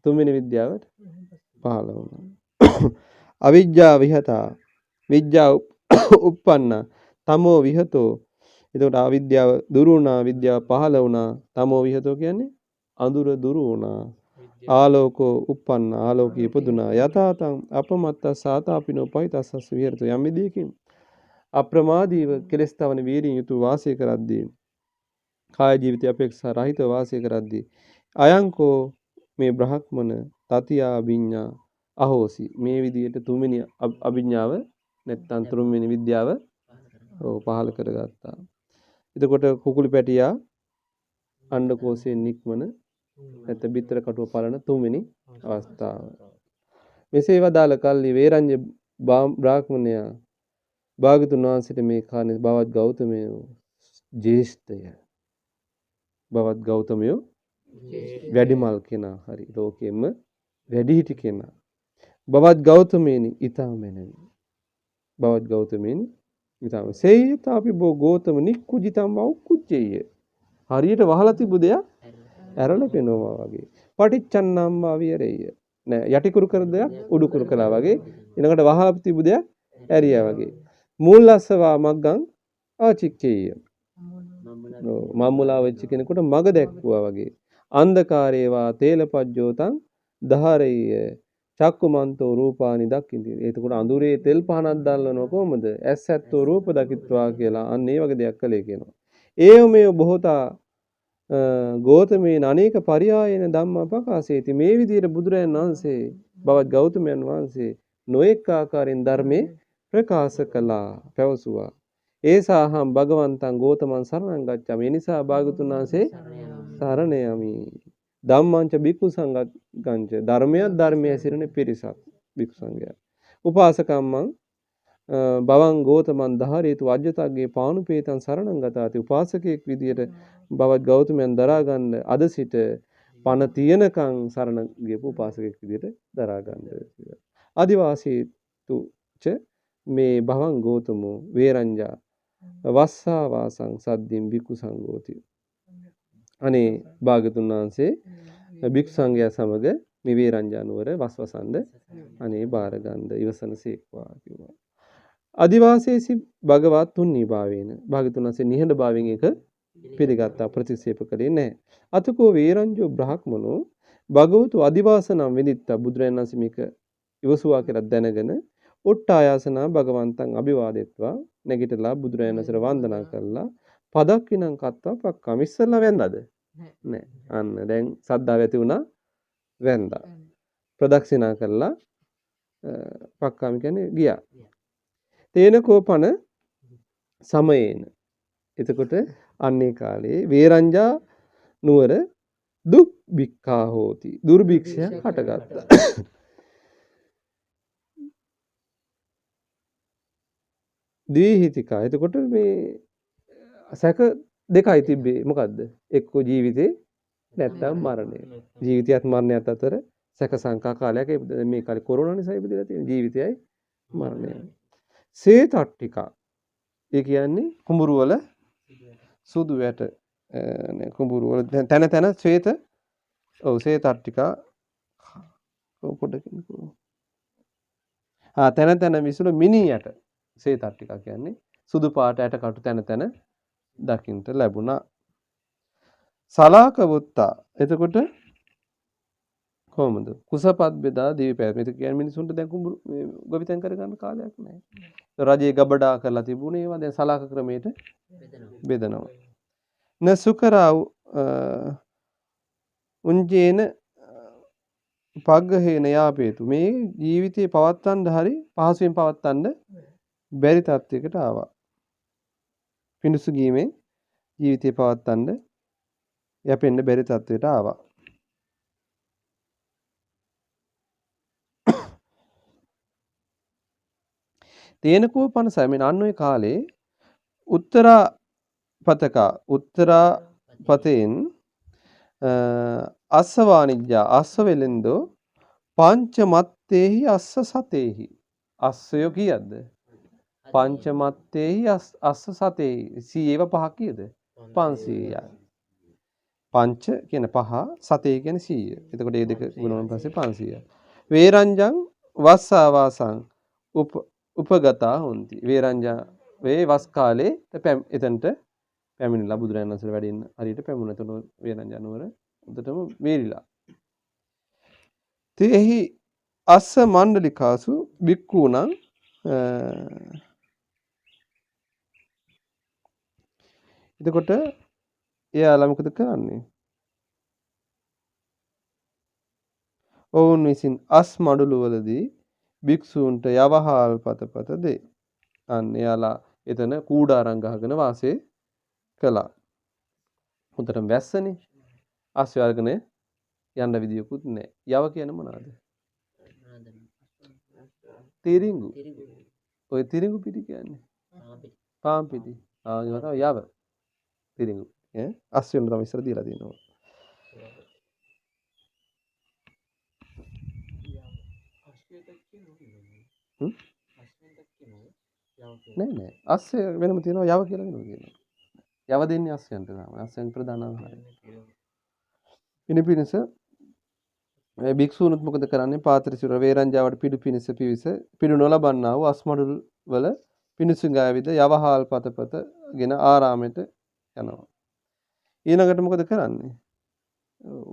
තුන්වෙනි විද්‍යාවට පහළ වුණා. අවිද්‍යා විහතා විද්‍යා උප්පන්න තමෝ විහතෝ. එතකොට අවිද්‍යාව දුරු වුණා, විද්‍යාව පහළ වුණා. තමෝ විහතෝ කියන්නේ අඳුර දුරු වුණා. ආලෝකෝ උප්පන්න ආලෝකී ඉපදුනා. යථාතං අපමත්ත සාතාපිනෝ පයිතස්සස් විහෙරතෝ. යම් විදියකින් අප්‍රමාදීව කෙලස් තවන වීරිය යුතු වාසය කරද්දී කාය ජීවිතය අපේක්ෂා රහිතව වාසය කරද්දී අයංකෝ මේ බ්‍රහ්මන තතියා අභිඥා අහෝසි. මේ විදියට තුන්වෙනි අභිඥාව නැත්තම් තුන්වෙනි විද්‍යාව පහල කරගත්තා. එතකොට කුකුළු පැටියා අණ්ඩකෝෂයෙන් නික්මන නැත්නම් බිත්තර කටුව පලන තුන්වෙනි අවස්ථාව. මෙසේ වදාළ කල්ලි වේරඤ්‍ය බ්‍රාහ්මණයා භාගතුන් වහන්සේට මේ කාරණේ බවත් ගෞතමය ජේෂ්ඨය. බවත් ගෞතමය වැඩිමල් කෙනා හරි ලෝකෙම වැඩිහිටි කෙනා. බවත් ගෞතමේනි ඊතා මැනවි. බවත් ගෞතමේනි ඊතා සේයත අපි බෝ ගෞතම නික්කුජිතම් වෞකුච්චේය. හරියට වහලා තිබු දෙයක් ඇරලා පෙනවා වගේ. පටිච්චන්නම් ආවියරෙය. නෑ යටිකුරු කර දෙයක් උඩුකුරු කළා වගේ. ඊළඟට වහලා තිබු දෙයක් ඇරියා වගේ. මූලස්සවා මග්ගං ආචික්කේය. මම්මුලා වෙච්ච කෙනෙකුට මග දැක්වුවා වගේ. අන්ධකාරේවා තේලපජ්ජෝතං දහරෙය චක්කුමන්තෝ රූපානි දක්ඛින්ති. එතකොට අඳුරේ තෙල් පහනක් දැල්වනවා කොහොමද? ඇස් ඇත්තෝ රූප දකිත්වා කියලා. අන්න ඒ වගේ දෙයක් කළේ කියනවා. ඒව මේ බොහෝතා ගෞතමයන් අනේක පරියායන ධම්මා ප්‍රකාශේති. මේ විදිහට බුදුරයන් වහන්සේ බවත් ගෞතමයන් වහන්සේ නොඑක ආකාරයෙන් ධර්මයේ ප්‍රකාශ කළා පැවසුවා. ඒසාහම් භගවන්තං ගෞතමං සරණං ගච්ඡාමි. ඒ නිසා භාගතුන් වහන්සේ සරණ යමි. ධම්මංච බික්ඛු සංඝංච ධර්මයේ සිරණ පිරිසක් බික්ඛු සංඝයා. උපාසකම්මං බවං ගෞතමං ධාරේතු වජ්ජතග්ගේ පානුපේතං සරණං ගතාති. උපාසකෙක් විදියට බවත් ගෞතමයන් දරා ගන්න අද සිට පණ තියනකම් සරණ ගියපු උපාසකෙක් විදියට දරා ගන්න. ආදිවාසීතු ච මේ භවං ගෞතමෝ වේරංජා වස්සා වාසං සද්දින් බික්ඛු සංඝෝති. අනේ භාගතුන් වහන්සේ බික්ඛු සංඝයා සමග මේ වේරංජා නුවර වස්වසන්ද අනේ බාර ගන්න ඉවසන සීක්වා කිව්වා. අදිවාසේසි භගවත් තුන්නී භාවේන භාගතුන් වහන්සේ නිහඬ භාවයෙන් එක පිළිගත්තා ප්‍රතික්ෂේප කළේ නැහැ. අතකෝ වේරංජෝ බ්‍රහ්මනෝ භගවතු අදිවාසනම් විදිත්තා බුදුරජාණන් වහන්සේ මේක ඉවසුවා කියලා දැනගෙන උට්ටායාසනා භගවන්තං අභිවාදෙත්වා නැගිටලා බුදුරජාණන් වහන්සේට වන්දනා කරලා පදක් විනං කත්වා පක්කම් ඉස්සල්ලා වැන්දාද? නෑ. අන්න දැන් සද්දාව ඇති වුණා වැන්දා. ප්‍රදක්ෂිනා කරලා පක්කම් කියන්නේ ගියා. තේන කෝපන සමයේන. එතකොට අන්නේ කාලේ වේරංජා නුවර දුක්භික්ඛා හෝති. දුර්භික්ෂයක් හටගත්තා. ද්විහිතිකා. එතකොට මේ සැක දෙකයි තිබ්බේ. මොකද්ද? එක්ක ජීවිතේ නැත්තම් මරණය. ජීවිතයත් මරණයත් අතර සැක සංකා කාලයක් මේ කාලේ කොරෝනා නිසා ඉපදලා තියෙන ජීවිතයයි මරණයයි. සේතට්ටිකා. ඒ කියන්නේ කුඹුරු වල සුදු වැට කුඹුරු වල තන තන ශ්වේත ඔව් සේතට්ටිකා පොඩකින් තන තන විසුණු මිනි යට සේතට්ටිකා කියන්නේ සුදු පාට යට කටු තන තන දකින්ට ලැබුණා. සලාකවුත්තා. එතකොට කොහොමද? කුසපත් බෙදා දිවි පැවැත්ම. ඒ කියන්නේ මිනිසුන්ට දැන් කුඹුරු ගොවිතැන් කර ගන්න කාලයක් නැහැ. රජේ ගබඩා කරලා තිබුණේ ඒවා දැන් සලාක ක්‍රමයට බෙදනවා. න සුකරා උංජේන පග්ගහේන යාපේතු. මේ ජීවිතේ පවත්තන්න හරි පහසුවෙන් පවත්තන්න බැරි තත්යකට ආවා. පිණුසු ගීමෙන් ජීවිතේ පවත්තන්න යැපෙන්න බැරි තත්යකට ආවා. තේනකෝ පනසයි මේ අන්න කාලේ උත්තරා පතෙන් අස්ස වාණිජ්ජා අස්ස වෙලෙන්දෝ පංච මත්තේහි අස්ස සතේහි. අස්සය කීයක්ද? පංච මත්තේහි අස්ස සතේහි. සීයව පහ කීයද? 500යි. පංච කියන 5 සතේ කියන්නේ 100. එතකොට මේ දෙක ගුණවන් පස්සේ 500යි. වේරංජං වස්සාවාසං උපගතා හොಂತಿ. වේරංජා වේ වස් කාලේ එතනට පැමිණිලා බුදුරජාණන් වහන්සේ වැඩ ඉන්න හරියට පැමුණ. එතකොට වේරංජා නුවර උදටම වේරිලා. තේහි අස්ස මණ්ඩලිකාසු බික්ඛූණං එතකොට එයාලා මොකද කරන්නේ? ඔවුන් විසින් අස් මඩුළු වලදී භික්ෂූන්ට යවහාල් පත දෙයි. අන්න එයාලා එතන කූඩාරම් ගහගෙන වාසය කළා. උන්ටම වැස්සනේ. අස් වර්ගන යන්න විදියකුත් නැහැ. යව කියන්නේ මොනවාද? තිරිඟු. ඔය තිරිඟු පිටි කියන්නේ. පාම් පිටි. ඒවා තමයි යව. තිරිඟු. අස් වෙන තමයි ඉස්සර දීලා තියෙනවා. නෑ අස්ස වෙනම තියෙනවා යව කියලා වෙනම තියෙනවා. යව දෙන්නේ අස්සයන්ට තමයි. අස්සයන් ප්‍රධාන ආහාරය. පිනිස මේ භික්ෂුණුත් මොකද කරන්නේ? පාත්‍රසිර වේරංජාවට පිඩු පිනිස පිවිස පිඩු නොලබන්නා වූ අස්මඩුල් වල පිනිසුන් ගාවිද යවහාල් පතගෙන ආරාමයට යනවා. ඊළඟට මොකද කරන්නේ?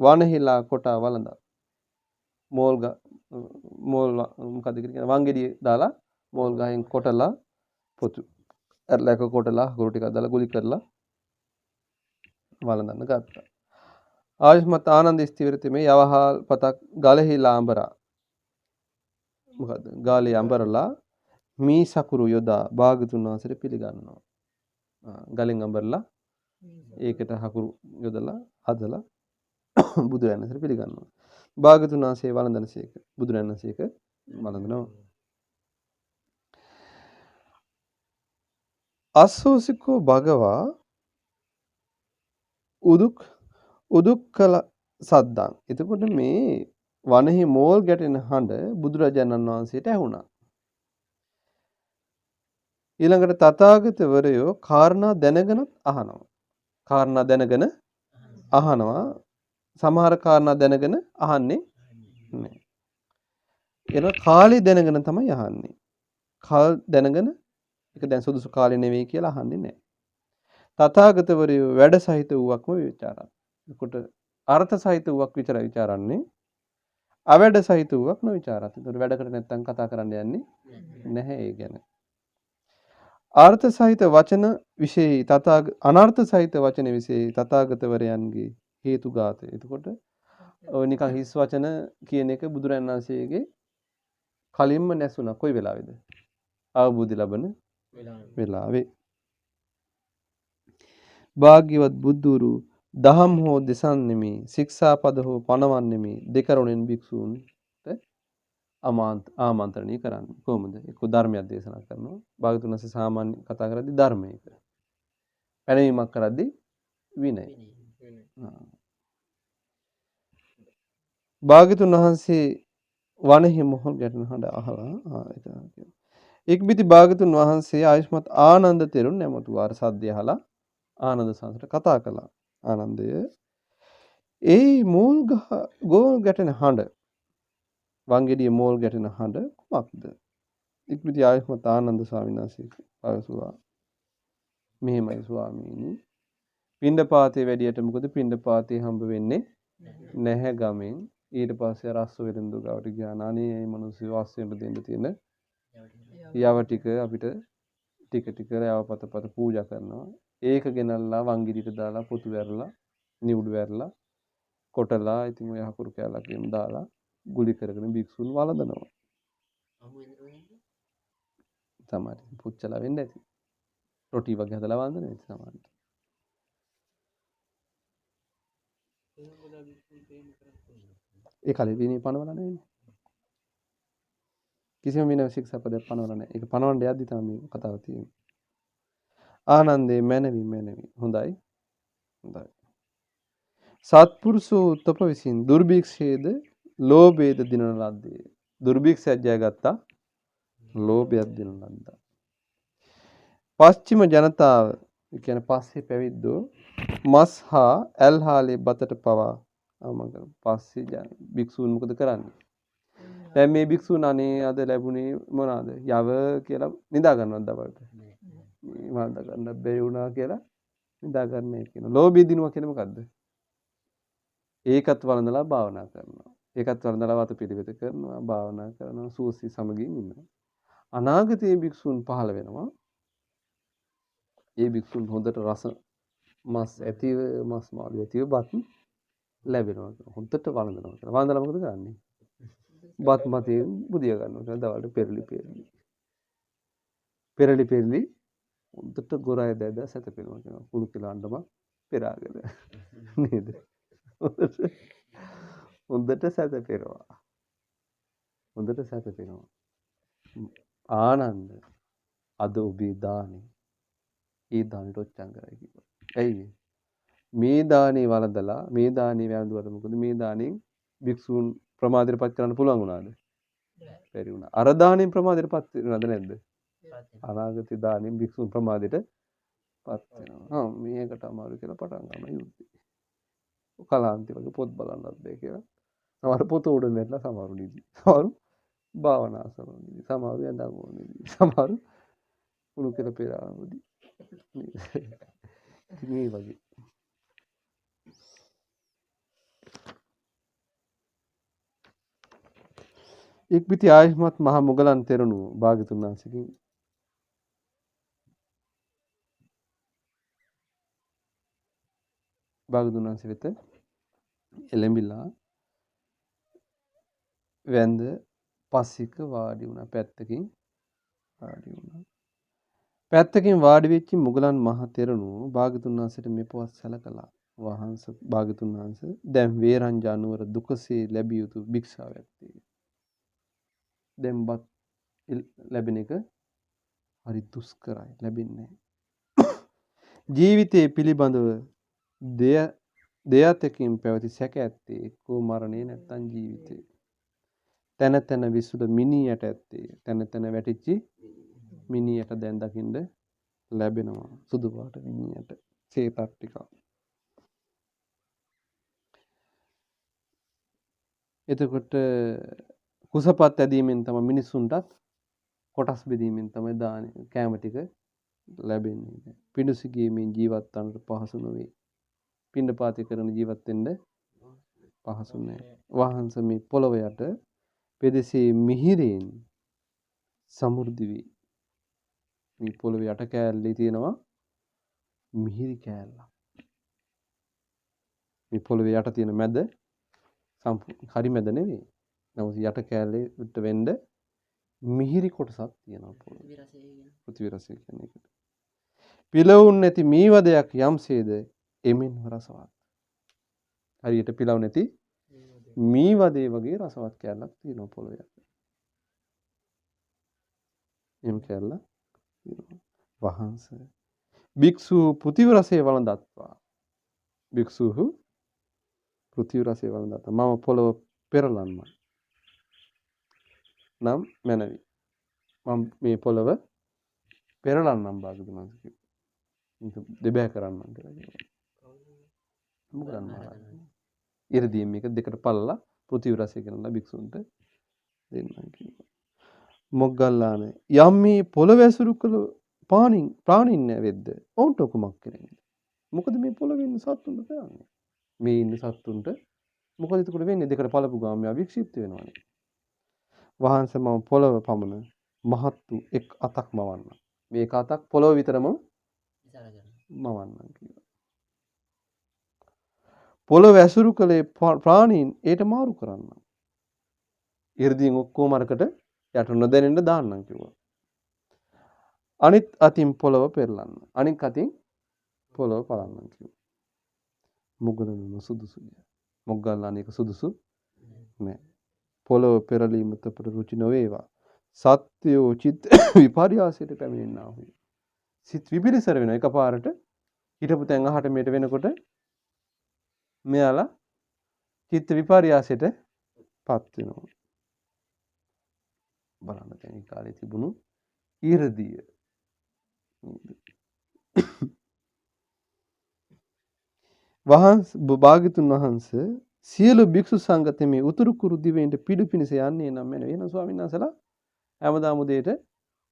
වනහිලා කොටා වළඳා. මෝල් මොකද කියන්නේ? වංගෙඩිය දාලා මෝල් ගහෙන් කොටලා පොතු අරලක කොටලා ගුරු ටිකක් දාලා ගුලි කරලා වළඳන්න ගත්තා. ආයුෂ්මත් ආනන්ද ස්ථවිරති මේ යවහාල් පතක් ගලහිලා අඹරා. මොකද ගාලේ අඹරලා මී සකුරු යොදා භාගතුන් වහන්සේට පිළිගන්නවා. ගලෙන් අඹරලා ඒකට හකුරු යොදලා හදලා බුදුරජාණන් වහන්සේට පිළිගන්නවා. භාගතුන් වහන්සේ වළඳනසේක බුදුරජාණන් වහන්සේක වළඳනවා. අස්සෝසිකෝ භගවා උදුක්කල සද්දං. එතකොට මේ වනෙහි මෝල් ගැටෙන හඬ බුදුරජාණන් වහන්සේට ඇහුණා. ඊළඟට තථාගතවරයෝ කාරණා දැනගෙනත් අහනවා. කාරණා දැනගෙන අහනවා. සමහර කාරණා දැනගෙන අහන්නේ නැහැ. එන කාලේ දැනගෙන තමයි අහන්නේ. කාල දැනගෙන ඒක දැන් සුදුසු කාලේ නෙවෙයි කියලා අහන්නේ නැහැ. තථාගතවරයෝ වැඩ සහිත වූවක්ම විචාරා. එතකොට අර්ථ සහිත වූවක් විචාරන්නේ අවැඩ සහිත වූවක් නොවිචාරත්. ඒතකොට වැඩකට නැත්තම් කතා කරන්න යන්නේ නැහැ ඒ ගැන. අර්ථ සහිත වචන විශේෂයි අනර්ථ සහිත වචන විශේෂයි තථාගතවරයන්ගේ හේතු ගාතය. එතකොට ඔය නිකන් හිස් වචන කියන එක බුදුරජාණන් වහන්සේගේ කලින්ම නැසුණා. කොයි වෙලාවේද? අවබෝධය ලබන වෙලාවේ. භාග්‍යවත් බුදුරු දහම් හෝ දෙසන්නෙමි ශික්ෂාපද හෝ පනවන්නෙමි දෙකරුණෙන් භික්ෂූන්ට ආමන්ත්‍රණය කරන්නේ. කොහොමද? එක්ක ධර්මයක් දේශනා කරනවා. භාග්‍යවතුන් වහන්සේ සාමාන්‍ය කතා කරද්දී ධර්මයක. පැනවීමක් කරද්දී විනය. භාග්‍යවතුන් වහන්සේ වනෙහි මොහොල් ගැටෙන හඬ අහලා එක්බිති භාග්‍යවතුන් වහන්සේ ආයුෂ්මත් ආනන්ද තෙරුන් නැමතු වාර සද්දය අහලා ආනන්ද සාන්තට කතා කළා. ආනන්දය ඒ මෝල් ගෝල් ගැටෙන හඬ වංගෙඩිය මෝල් ගැටෙන හඬ කුමක්ද? ඉක්බිති ආයුෂ්මත් ආනන්ද ස්වාමීන් වහන්සේ පැවසුවා මෙහෙමයි ස්වාමීනි. පිණ්ඩපාතේ වැඩියට මොකද පිණ්ඩපාතේ හම්බ වෙන්නේ නැහැ ගමෙන්. ඊට පස්සේ රස්ස වෙලඳු ගාවට ගියා. අනේ මේ මිනිස්සු වාස්සෙන්ට දෙන්න තියෙන යව ටික අපිට ටික ටික යවපත පූජා කරනවා. ඒක ගෙනල්ලා වංගිරිට දාලා පොතු වැරලා නිවුඩු වැරලා කොටලා ඉතින් ඔය හකුරු කැලක් ගෙන් දාලා ගුලි කරගෙන භික්ෂුන් වළඳනවා. තමයි පුච්චලා වෙන්නේ නැති. රොටි වගේ හදලා වන්දනේ තමයි. ඒ කලේ විනය පනවලා නැහැ. කිසිම විනය ශික්ෂාපදයක් පනවලා නැහැ. ඒක පනවන්න යද්දි තමයි මේ කතාව තියෙන්නේ. ආනන්දේ මැනවි. හොඳයි. සත්පුරුෂෝ තප විසින් දුර්භික්ෂේද ලෝභේද දිනන ලද්දේ. දුර්භික්ෂය ජයගත්තා. ලෝභයක් දිනන ලද්දා. පස්චිම ජනතාව කියන්නේ පස්සේ පැවිද්දෝ මස් හා ඇල්හාලේ බතට පවා පස්සේ භික්ෂූන් මොකද කරන්නේ? දැන් මේ භික්ෂූන් අනේ අද ලැබුණේ මොනවාද? යව කියලා නිදා ගන්නවද දවල්ට? මම ගන්න බැරි වුණා කියලා නිදා ගන්න කියන. ලෝභය දිනුවා කියන්නේ මොකද්ද? ඒකත් වළඳලා භාවනා කරනවා. ඒකත් වළඳලා වත පිළිවෙත කරනවා, භාවනා කරනවා, සූසි සමගින් ඉන්නවා. අනාගතයේ භික්ෂූන් පහළ වෙනවා. ඒ භික්ෂූන් හොඳට රස මස් ඇතිව මස් මාළු ඇතිව බත් ලැබෙනවා. හොඳට වළඳනවා කියලා. වළඳලා මොකද කරන්නේ? බත් මතේ බුදිය ගන්නවා. දවල්ට පෙරලි හොඳට ගොරය දැද සැතපෙනවා කියනවා. කුණු කියලා අඬම පෙරාගෙන නේද? හොඳට සැතපෙනවා. ආනන්ද අද ඔබේ දානේ ඒ දානෙට ඔච්චම් කරයි කිව්වා. ඇයි මේ දානේ වළඳලා මේ දානේ වැළඳුවට මොකද මේ දානෙන් භික්ෂූන් ප්‍රමාදයටපත් කරන්න පුළුවන් වුණාද? බැරි වුණා. අර දානෙන් ප්‍රමාදයටපත් වෙනවද නැද්ද? අනාගත දානෙන් භික්ෂූන් ප්‍රමාදයටපත් වෙනවා. මේකට අමාරු කියලා පටන් ගන්නවා යුද්ධය. කලාන්ති වගේ පොත් බලන්නත් බෑ කියලා. සමහර පොත උඩ නැట్లా සමහරු නිදි. සමහරු භාවනා කරනවා. සමහරු යඳගොන නිදි. සමහරු උණු කියලා පෙරාවදී. මේ වගේ ඉක්බිති ආයුෂ්මත් මහ මුගලන් තෙරණුව භාග්‍යතුන් වහන්සේගෙන් භාග්‍යතුන් වහන්සේ වෙත එළඹිලා වැඳ පස්සික වාඩි වුණා. පැත්තකින් වාඩි වෙච්ච මුගලන් මහ තෙරණුව භාග්‍යතුන් වහන්සේට මෙපවත් සැලකලා වහන්සේ භාග්‍යතුන් වහන්සේ දැන් වේරංජ අනුවර දුකසේ ලැබිය යුතු භික්ෂාවක් තියෙනවා. දැන් බත් ලැබෙන එක හරි දුෂ්කරයි, ලැබෙන්නේ නැහැ. ජීවිතයේ පිළිබඳව දෙයතකින් පැවති සැක ඇත්තේ එක්කෝ මරණේ නැත්තම් ජීවිතේ. තන විසුද මිනියට ඇත්තේ තන වැටිච්චි මිනියට දැන් දකින්න ලැබෙනවා. සුදු පාට මිනියට සේතක් ටිකක්. එතකොට කුසපත් ඇදීමෙන් තමයි මිනිසුන්ටත් කොටස් බෙදීමෙන් තමයි දාන කැම ටික ලැබෙන්නේ. පිඬුසිඟීමෙන් ජීවත් වන්නට පහසු නොවේ. පිණ්ඩපාතය කරන ජීවත් වෙන්න පහසු නැහැ. වහන්සේ මේ පොළොව යට පෙදෙසේ මිහිරෙන් සමෘද්ධි වේ. මේ පොළොව යට කෑල්ලේ තියෙනවා මිහිරි කෑල්ල. මේ පොළොවේ යට තියෙන මැද හරි මැද නෙවෙයි. නමුත් යට කෑල්ලේ විට වෙන්න මිහිරි කොටසක් තියෙනවා පොළොවේ. පෘථිවි රසය කියන එකට. පිළවුන් නැති මීවදයක් යම්සේද එමෙන්ම රසවත්. හරියට පිළවුන් නැති මීවදේ වගේ රසවත් කෑල්ලක් තියෙනවා පොළොවේ. එම් කෑල්ල වහන්සේ භික්ෂු පෘථිවි රසය වළඳත්වා. භික්ෂුහු පෘථිවි රසය වළඳත්වා. මම පොළොව පෙරලන්නම්. නම් මැනවි. මම මේ පොළොව පෙරලන්නම් භාගතුන් වහන්සේ. දෙබෑ කරන්නම් කියලා කියනවා. මොකද ඉරදීම් මේක දෙකට පළලා පෘථිවි රසය කරනලා භික්ෂුන්ට දෙන්නම් කියනවා. මොග්ගල්ලාන යම් මේ පොළොව ඇසුරු කළ ප්‍රාණින් වෙද්ද ඔවුන්ට කුමක් කරන්නේ? මොකද මේ පොළොවේ ඉන්න සත්තුන්ට කරන්නේ? මේ ඉන්න සත්තුන්ට මොකද එතකොට වෙන්නේ? දෙකට පළපු ගාම මෙයා වික්ෂිප්ත වෙනවානේ. වහන්සේ මම පොළොව පමණ මහත් වූ එක් අතක් මවන්න. මේක අතක් පොළොව විතරම මවන්නම් කියලා. පොළොව ඇසුරු කළේ ප්‍රාණීන් ඒට මාරු කරන්න. 이르දීන් ඔක්කොම අරකට යට නොදැනෙන්න දාන්නම් කිව්වා. අනිත් අතින් පොළොව පෙරලන්න. අනිත් අතින් පොළොව පලන්නම් කිව්වා. මොග්ගලණ සුදුසුය. මොග්ගල්ලාන එක සුදුසු නෑ. පොළොව පෙරලීම තපට රුචි නොවේවා. සත්‍යෝ චිත්ත විපර්යාසයට පැමිණෙන්නාහු. සිත් විපිරිසර වෙන එකපාරට හිටපු තැන් අහට මෙට වෙනකොට මෙයාලා චිත්ත විපර්යාසයට පත් වෙනවා. බලන්න දැන් කාලේ තිබුණු ඊර්දිය. භාග්‍යතුන් වහන්සේ සියලු භික්ෂු සංඝතෙමේ උතුරු කුරු දිවයින්ට පිඩු පිනිස යන්නේ නම් මෙන්න වෙන ස්වාමීන් වහන්සේලා හැමදාම උදේට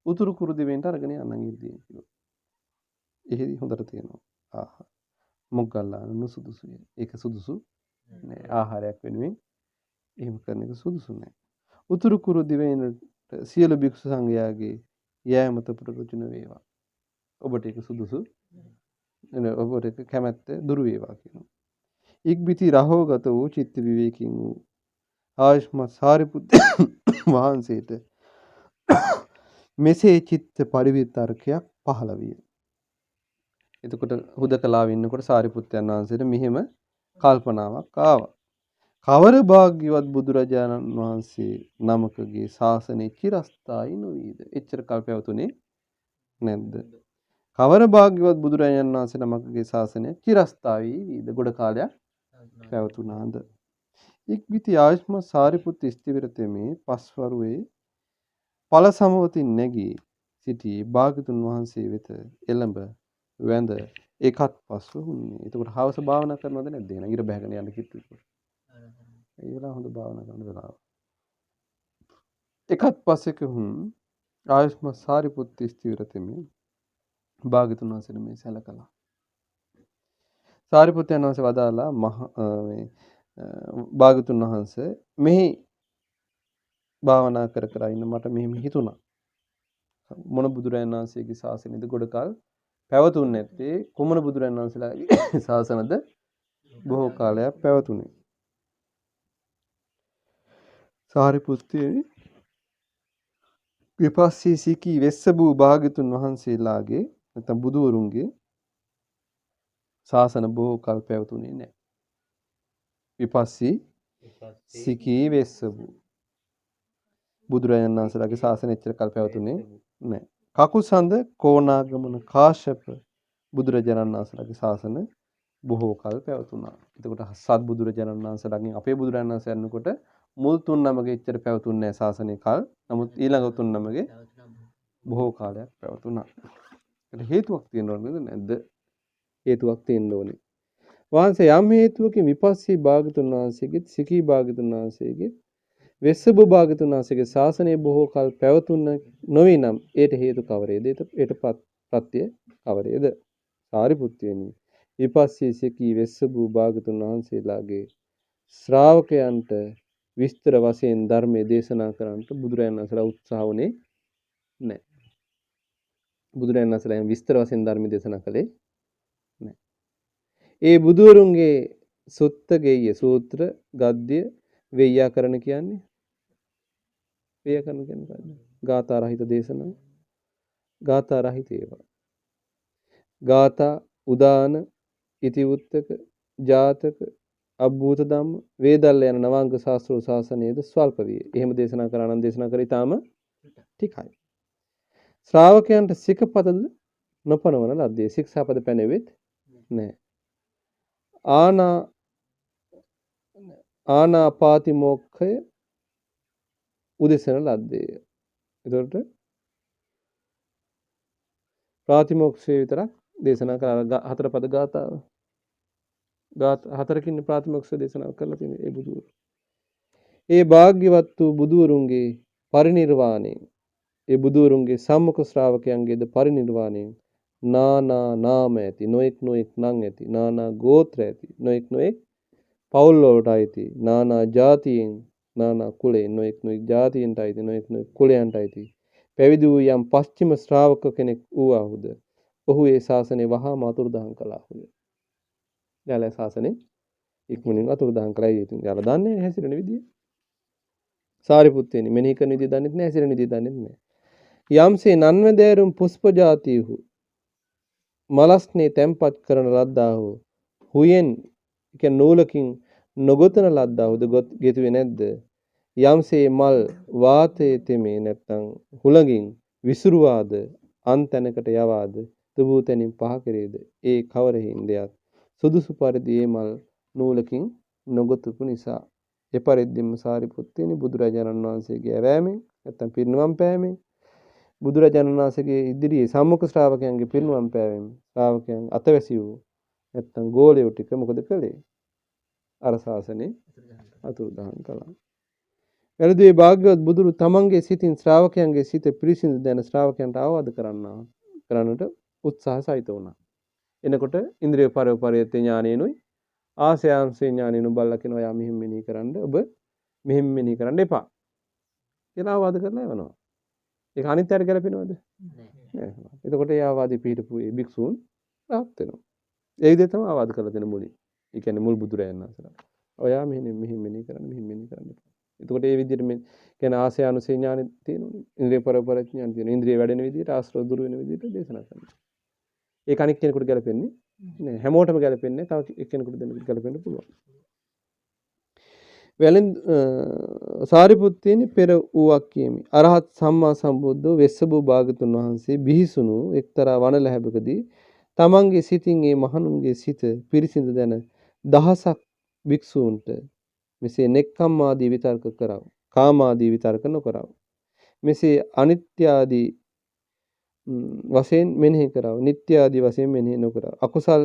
උතුරු කුරු දිවයින්ට අරගෙන යන්න ඉර්දිය කිව්වා. එහෙදි හොඳට තියෙනවා. ආහාර. මොග්ගල්ලාන නුසුදුසුය. ඒක සුදුසු නෑ. ආහාරයක් වෙනුවෙන් එහෙම කරන එක සුදුසු නෑ. උතුරු කුරු දිවයිනට සියලු භික්ෂු සංඝයාගේ යෑම තපට රුචි නොවේවා. ඔබට ඒක සුදුසු ඔබට ඒක කැමැත්ත දුරු වේවා කියනවා. ඉක්බිති රහෝගත වූ චිත්ත විවේකීන් වූ ආයුෂ්මත් සාරිපුත්ත වහන්සේට මෙසේ චිත්ත පරිවිතර්කයක් පහළ විය. එතකොට හුදකලාව ඉන්නකොට සාරිපුත්තයන් වහන්සේට මෙහෙම කල්පනාවක් ආවා. කවර භාග්‍යවත් බුදුරජාණන් වහන්සේ නමකගේ ශාසනය චිරස්ථායි නොවේද? එච්චර කල් පැවතුනේ නැද්ද? කවර භාග්‍යවත් බුදුරජාණන් වහන්සේ නමකගේ ශාසනය චිරස්ථායි වේද? ගොඩ කාලයක් පැවතුනාද? ඉක්බිති ආයුෂ්මත් සාරිපුත්ත ස්ථවිරතෙමේ පස්වරුවේ ඵල සමවතින් නැගී සිටි භාග්‍යතුන් වහන්සේ වෙත එළඹ වැඳ එකත් පස්ව වුණේ. එතකොට හවස භාවනා කරනවද නැද්ද? එහෙනම් ඉර බහගෙන යන්න කිව්වා. ඒ වෙලාව හොඳ භාවනා කරන වෙලාව. එකත් පස්සෙක ආයුෂ්මත් සාරිපුත්ත ස්ථවිරතෙමේ භාග්‍යතුන් වහන්සේ මේ සැලකලා. සාරිපුත්තයන් වහන්සේ වදාලා මේ භාග්‍යතුන් වහන්සේ මෙහි භාවනා කර කර ඉන්න මට මෙහෙම හිතුණා. මොන බුදුරජාණන් වහන්සේගේ ශාසනයද ගොඩකල් පැවතුන්නේ නැත්තේ? කුමන බුදුරජාණන් වහන්සේලාගේ ශාසනද බොහෝ කාලයක් පැවතුනේ? සාරිපුත්තේ විපස්සී සිකී වෙස්සබූ භාග්‍යතුන් වහන්සේලාගේ නැත්නම් බුදුවරුන්ගේ ශාසන බොහෝ කල් පැවතුනේ නැහැ. විපස්සී සිකී වෙස්සබූ බුදුරජාණන් වහන්සේලාගේ ශාසනය එච්චර කල් පැවතුනේ නැහැ. කකුසඳ කෝණාගමන කාශ්‍යප බුදුරජාණන් වහන්සේලාගේ ශාසන බොහෝ කල් පැවතුණා. එතකොට සත් බුදුරජාණන් වහන්සේලාගෙන් අපේ බුදුරජාණන් වහන්සේ යනකොට මුල් තුන් නමගේ එච්චර පැවතුන්නේ නැහැ ශාසනය කල්. නමුත් ඊළඟ තුන් නමගේ බොහෝ කාලයක් පැවතුණා. ඒකට හේතුවක් තියෙනවද නැද්ද? හේතුවක් තියෙන්න ඕනේ. වහන්සේ යම් හේතුවකින් විපස්සී භාග්‍යතුන් වහන්සේගෙත් සිකී භාග්‍යතුන් වහන්සේගෙත් වෙස්සබු භාග්‍යතුන් වහන්සේගේ ශාසනය බොහෝ කල පැවතුන නොවේ නම් ඒට හේතු කවරේද? ඒට ප්‍රත්‍ය කවරේද? සාරිපුත්‍රයනි, විපස්සී සිකී වෙස්සබු භාග්‍යතුන් වහන්සේලාගේ ශ්‍රාවකයන්ට විස්තර වශයෙන් ධර්මයේ දේශනා කරන්නට බුදුරජාණන් වහන්සේලා උත්සාහ වුණේ නැහැ. බුදුරජාණන් වහන්සේලා විස්තර වශයෙන් ධර්ම දේශනා කළේ නැහැ. ඒ බුදුරුන්ගේ සුත්තගෙය සූත්‍ර ගද්‍ය ව්‍යාකරණ කියන්නේ මොකක්ද? ගාථා රහිත දේශනා. ගාථා රහිත ඒවා. ගාථා උදාන ඉතිවුත්තක ජාතක අභූත ධම්ම වේදල්ල යන නවාංග ශාස්ත්‍රෝ ශාසනයේද ස්වල්ප වේ. එහෙම දේශනා කරා නම් දේශනා කරේ ඊටාම ටිකයි. ශ්‍රාවකයන්ට සිකපදද නොපනවන ලද්දේ. ශික්ෂාපද පැනෙවෙත් නැහැ. ආනාපාතිමෝක්ඛය උදෙසන ලද්දේ. එතකොට ප්‍රාතිමෝක්ෂය විතරක් දේශනා කරලා හතර පද ගාථාව. හතරකින් ප්‍රාතිමෝක්ෂය දේශනා කරලා තියෙන ඒ බුදුවරු. ඒ භාග්‍යවත් වූ බුදුවරුන්ගේ පරිනිර්වාණය, ඒ බුදුවරුන්ගේ සම්මුඛ ශ්‍රාවකයන්ගේද පරිනිර්වාණය නානා නාම ඇති, නොඑක් නොඑක් නම් ඇති, නානා ගෝත්‍ර ඇති, නොඑක් නොඑක් පවුල් වලට අයිති, නානා ජාතියෙන් නානා කුලයෙන් නොඑක් නොඑක් ජාතියෙන්ට අයිති, නොඑක් නොඑක් කුලයන්ට අයිති පැවිදි වූ යම් පස්චිම ශ්‍රාවක කෙනෙක් වූාහුද ඔහු ඒ ශාසනය වහාම අතුරුදහන් කළාහුය. යාලා ශාසනය ඉක්මනින් අතුරුදහන් කළා. ඉතින් යාලා දන්නේ හැසිරෙන විදිය. සාරිපුත්තේනි මෙනෙහි කරන විදිය දන්නේ නැහැ, හැසිරෙන විදිය දන්නේ නැහැ. යම්සේ නන්වදෑරුම් පුෂ්ප ජාතිහු මලස්නේ තැම්පත් කරන ලද්දාහු හුයෙන් කියන්නේ නූලකින් නොගොතන ලද්දාහුද ගෙතුවේ නැද්ද? යම්සේ මල් වාතයේ තෙමේ නැත්නම් හුලඟින් විසිරුවාද අන්තැනකට යවාද තුබූතෙනින් පහ කෙරේද? ඒ කවර හින්දයක් සුදුසු පරිදි ඒ මල් නූලකින් නොගොතුපු නිසා. එපරිද්දෙම සාරිපුත්තේනි බුදුරජාණන් වහන්සේගේ ඇවෑමෙන් නැත්නම් පිරිනුවම් පෑමෙන් බුදුරජාණන් වහන්සේගේ ඉදිරියේ සම්මුඛ ශ්‍රාවකයන්ගේ පිරිනුවම් පෑමෙන් ශ්‍රාවකයන් අතවැසි වූ නැත්නම් ගෝලියෝ ටික මොකද කළේ? අර ශාසනේ අතුරුදහන් කළා. එළදී භාග්‍යවත් බුදුරු තමන්ගේ සිතින් ශ්‍රාවකයන්ගේ සිත පිරිසිදු දැන ශ්‍රාවකයන්ට අවවාද කරන්නට උත්සාහ සහිත වුණා. එනකොට ඉන්ද්‍රිය පරිපරියත්‍ය ඥානෙනුයි ආසයාංශේ ඥානෙනු බල්ලා කියනවා යා මෙහෙම මෙනෙහි කරන්න, ඔබ මෙහෙම මෙනෙහි කරන්න එපා කියලා අවවාද කරලා යවනවා. ඒක අනිත්‍යයට ගැලපෙනවද? නෑ. එතකොට ඒ ආවාදී පිළිපු ඒ භික්ෂූන් රහත් වෙනවා. ඒ විදිහට තමයි ආවාද කරලා දෙන මුලින්. ඒ කියන්නේ මුල් බුදුරයන් වහන්සේලා. ඔයා මෙහෙම මෙනෙහි කරන්න, මෙහෙම මෙනෙහි කරන්න එපා. එතකොට ඒ විදිහට මේ කියන්නේ ආසයානුසේ ඥානෙ තියෙනවනේ. ඉන්ද්‍රිය පරිපරියත්‍ය ඥානෙ තියෙන. ඉන්ද්‍රිය වැඩෙන විදිහට ආශ්‍රව දුරු වෙන විදිහට දේශනා කරනවා. ඒක අනික් කෙනෙකුට ගැලපෙන්නේ නෑ. හැමෝටම ගැලපෙන්නේ තව එක්කෙනෙකුට දෙන්නෙකුට ගැලපෙන්න පුළුවන්. වැලෙන් සාරිපුත්තේනි පෙර වූවක් කියමි. අරහත් සම්මා සම්බුද්ධෝ වෙස්සබු භාගතුන් වහන්සේ බිහිසුණු එක්තරා වනලැහැබකදී තමන්ගේ සිතින් ඒ මහණුන්ගේ සිත පිරිසිදු දැන දහසක් භික්ෂූන්ට මෙසේ නෙක්ඛම්මාදී විතර්ක කරව. කාමාදී විතර්ක නොකරව. මෙසේ අනිත්‍ය ආදී වශයෙන් මෙනෙහි කරව. නිට්ටය ආදී වශයෙන් මෙනෙහි නොකරව. අකුසල්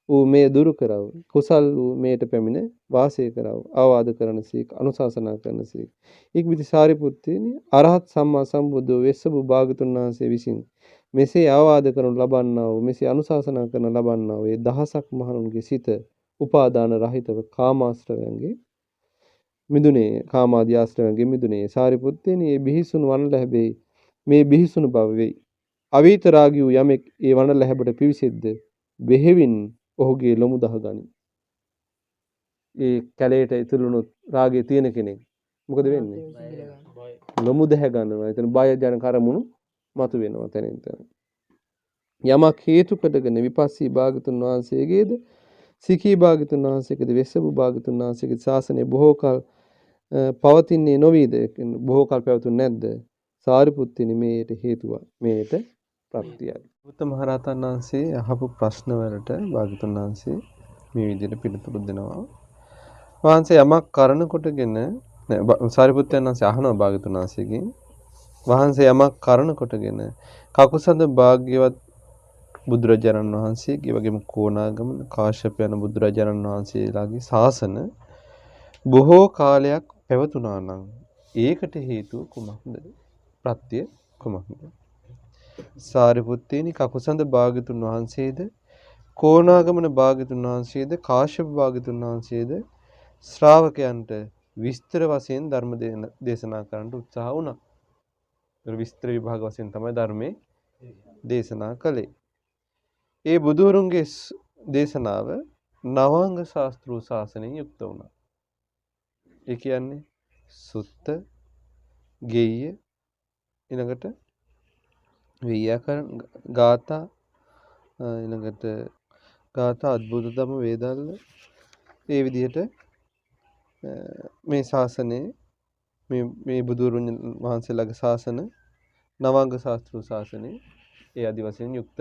වූ මේ දුරු කරව. කුසල් වූ මේට පැමිණ වාසය කරව. අවවාද කරනසේක අනුශාසනා කරනසේක. ඉක්බිති සාරිපුත්තේනි අරහත් සම්මා සම්බුද්ධෝ වෙස්සබු භාගතුන් වහන්සේ විසින් මෙසේ අවවාද කරනු ලබන්නා වූ මෙසේ අනුශාසනා කරන ලබන්නා වූ දහසක් මහණුන්ගේ සිත උපාදාන රහිතව කාමාශ්‍රවයන්ගේ මිදුනේ, කාමාදී ආශ්‍රවයන්ගේ මිදුනේ. සාරිපුත්තේනි මේ බිහිසුණු වන ලැබෙයි. මේ බිහිසුණු බව වෙයි. අවීත රාගී වූ යමෙක් ඒ වන ලැබට පිවිසෙද්ද බෙහෙවින් ඔහුගේ ලොමු දහගනි. ඒ කැලේට ඉතුරුනොත් රාගය තියෙන කෙනෙක් මොකද වෙන්නේ? ලොමු දැහ ගන්නවා. එතන බය ජන කරමුණු මතු වෙනවා තැනින් තැන. යමක් හේතු කොටගෙන විපස්සී භාගතුන් වහන්සේගේද සිකී භාගතුන් වහන්සේගේද වෙස්සබු භාගතුන් වහන්සේගේ ශාසනය බොහෝ කල පවතින්නේ නොවේද? බොහෝ කල පැවතුනේ නැද්ද? සාරිපුත්තිනි මේට හේතුව මේට ප්‍රත්‍යයයි. බුද්ධ මහරහතන් වහන්සේ අහපු ප්‍රශ්න වලට භාගතුන් වහන්සේ මේ විදිහට පිළිතුරු දෙනවා. වහන්සේ යමක් කරන කොටගෙන සාරිපුත්තයන් වහන්සේ අහනවා භාගතුන් වහන්සේගෙන් වහන්සේ යමක් කරන කොටගෙන කකුසඳ භාග්‍යවත් බුදුරජාණන් වහන්සේගේ වගේම කෝණාගමන කාශ්‍යප යන බුදුරජාණන් වහන්සේලාගේ ශාසන බොහෝ කාලයක් පැවතුනා නම් ඒකට හේතුව කුමක්ද? ප්‍රත්‍ය කුමක්ද? සාරිපුත්තේනි කකුසඳ භාග්‍යතුන් වහන්සේද කොණාගමන භාග්‍යතුන් වහන්සේද කාශ්‍යප භාග්‍යතුන් වහන්සේද ශ්‍රාවකයන්ට විස්තර වශයෙන් ධර්ම දේශනා කරන්න උත්සාහ වුණා. ඒ විස්තර විභාග වශයෙන් තමයි ධර්මයේ දේශනා කළේ. ඒ බුදුරුන්ගේ දේශනාව නවාංග ශාස්ත්‍රීය ශාසනයෙන් යුක්ත වුණා. ඒ කියන්නේ සුත්ත, ගෙය්‍ය, ඊළඟට ව්‍යාකරණ, ගාථා, ඊළඟට ගාථා අද්භූත ධම්ම වේදල්ල ඒ විදිහට මේ ශාසනයේ මේ බුදුරුන් වහන්සේලාගේ ශාසන නවාංග ශාස්ත්‍රීය ශාසනයේ ඒ ආදි වශයෙන් යුක්ත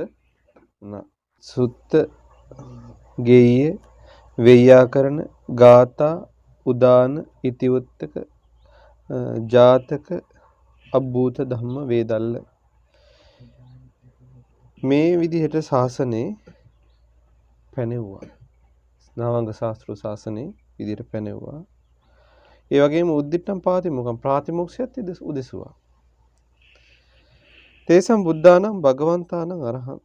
වුණා. සුත්ත, ගෙය්‍ය, ව්‍යාකරණ, ගාථා, උදාන, ඉතිවුත්තක, ජාතක, අබ්භූත ධම්ම වේදල්ල මේ විදිහට ශාසනේ පැනෙවුවා. නවාංග ශාස්ත්‍රීය ශාසනේ විදිහට පැනෙවුවා. ඒ වගේම උද්දිට්ඨම් පාතිමොක්ඛම් ප්‍රාතිමොක්ෂයත් උදෙසුවා. තේසම් බුද්ධානම් භගවන්තානම් අරහං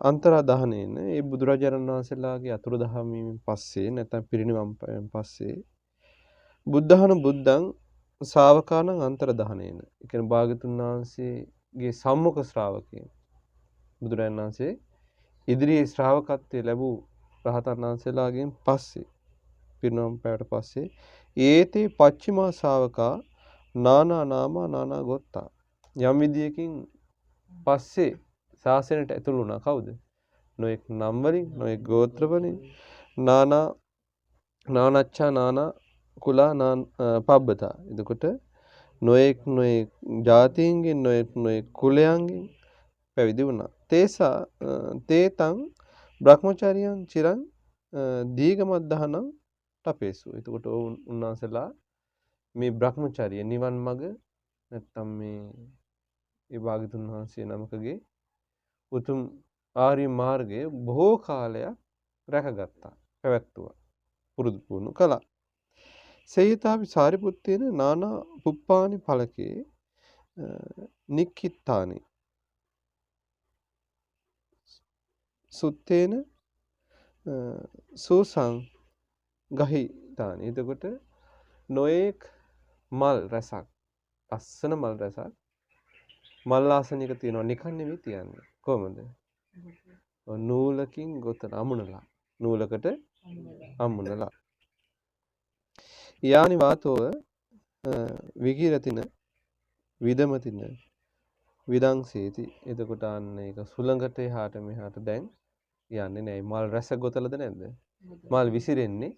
අන්තරාදහනේන ඒ බුදුරජාණන් වහන්සේලාගේ අතුරුදහන් වීමෙන් පස්සේ නැත්නම් පිරිනිවන් පෑමෙන් පස්සේ බුද්ධහන බුද්ධං ශාවකානං අන්තරදහනේන. ඒ කියන්නේ භාග්‍යතුන් වහන්සේගේ සම්මුඛ ශ්‍රාවකයන් බුදුරජාණන් වහන්සේ ඉදිරියේ ශ්‍රාවකත්වයේ ලැබූ රහතන් වහන්සේලාගෙන් පස්සේ පිරිනිවන් පෑවට පස්සේ ඒතේ පච්චිමා ශාවකා නානා නාමා නානා ගොත්තා යම් විදියකින් පස්සේ ශාසනයට ඇතුළු වුණා. කවුද? නොඑක් නම් වලින් නොඑක් ගෝත්‍ර වලින් නානච්ඡා නානා කුලා පබ්බතා. එතකොට නොඑක් ජාතීන්ගෙන් නොඑක් කුලයන්ගෙන් පැවිදි වුණා. තේතං බ්‍රහ්මචාරියන් චිරං දීගමද්දහනං තපේසු. එතකොට උන්වහන්සේලා මේ බ්‍රහ්මචාරිය නිවන් මඟ නැත්තම් මේ භාග්‍යතුන් වහන්සේ නමකගේ උතුම් ආර්ය මාර්ගය බොහෝ කාලයක් රැකගත්තා. පැවැත්තුවා. පුරුදු පුහුණු කළා. සේයතාපි සාරිපුත්තේන නානා පුප්පානි ඵලකේ නික්ඛිත්තානි සුත්තේන සෝසං ගහිතානි. එතකොට නොඑක් මල් රසක්, අස්සන මල් රසක් මල් ආසනික තියෙනවා. නිකන් නෙමෙයි තියන්නේ. කොහොමද? නූලකින් ගොතන අමුණලා. නූලකට අමුණලා. යානි වාතෝව විකිරතින විදමතින විදංසේති. එතකොට අන්න ඒක සුළඟට එහාට මෙහාට දැන් යන්නේ නැහැ. මල් රස ගොතලද නැද්ද? මල් විසිරෙන්නේ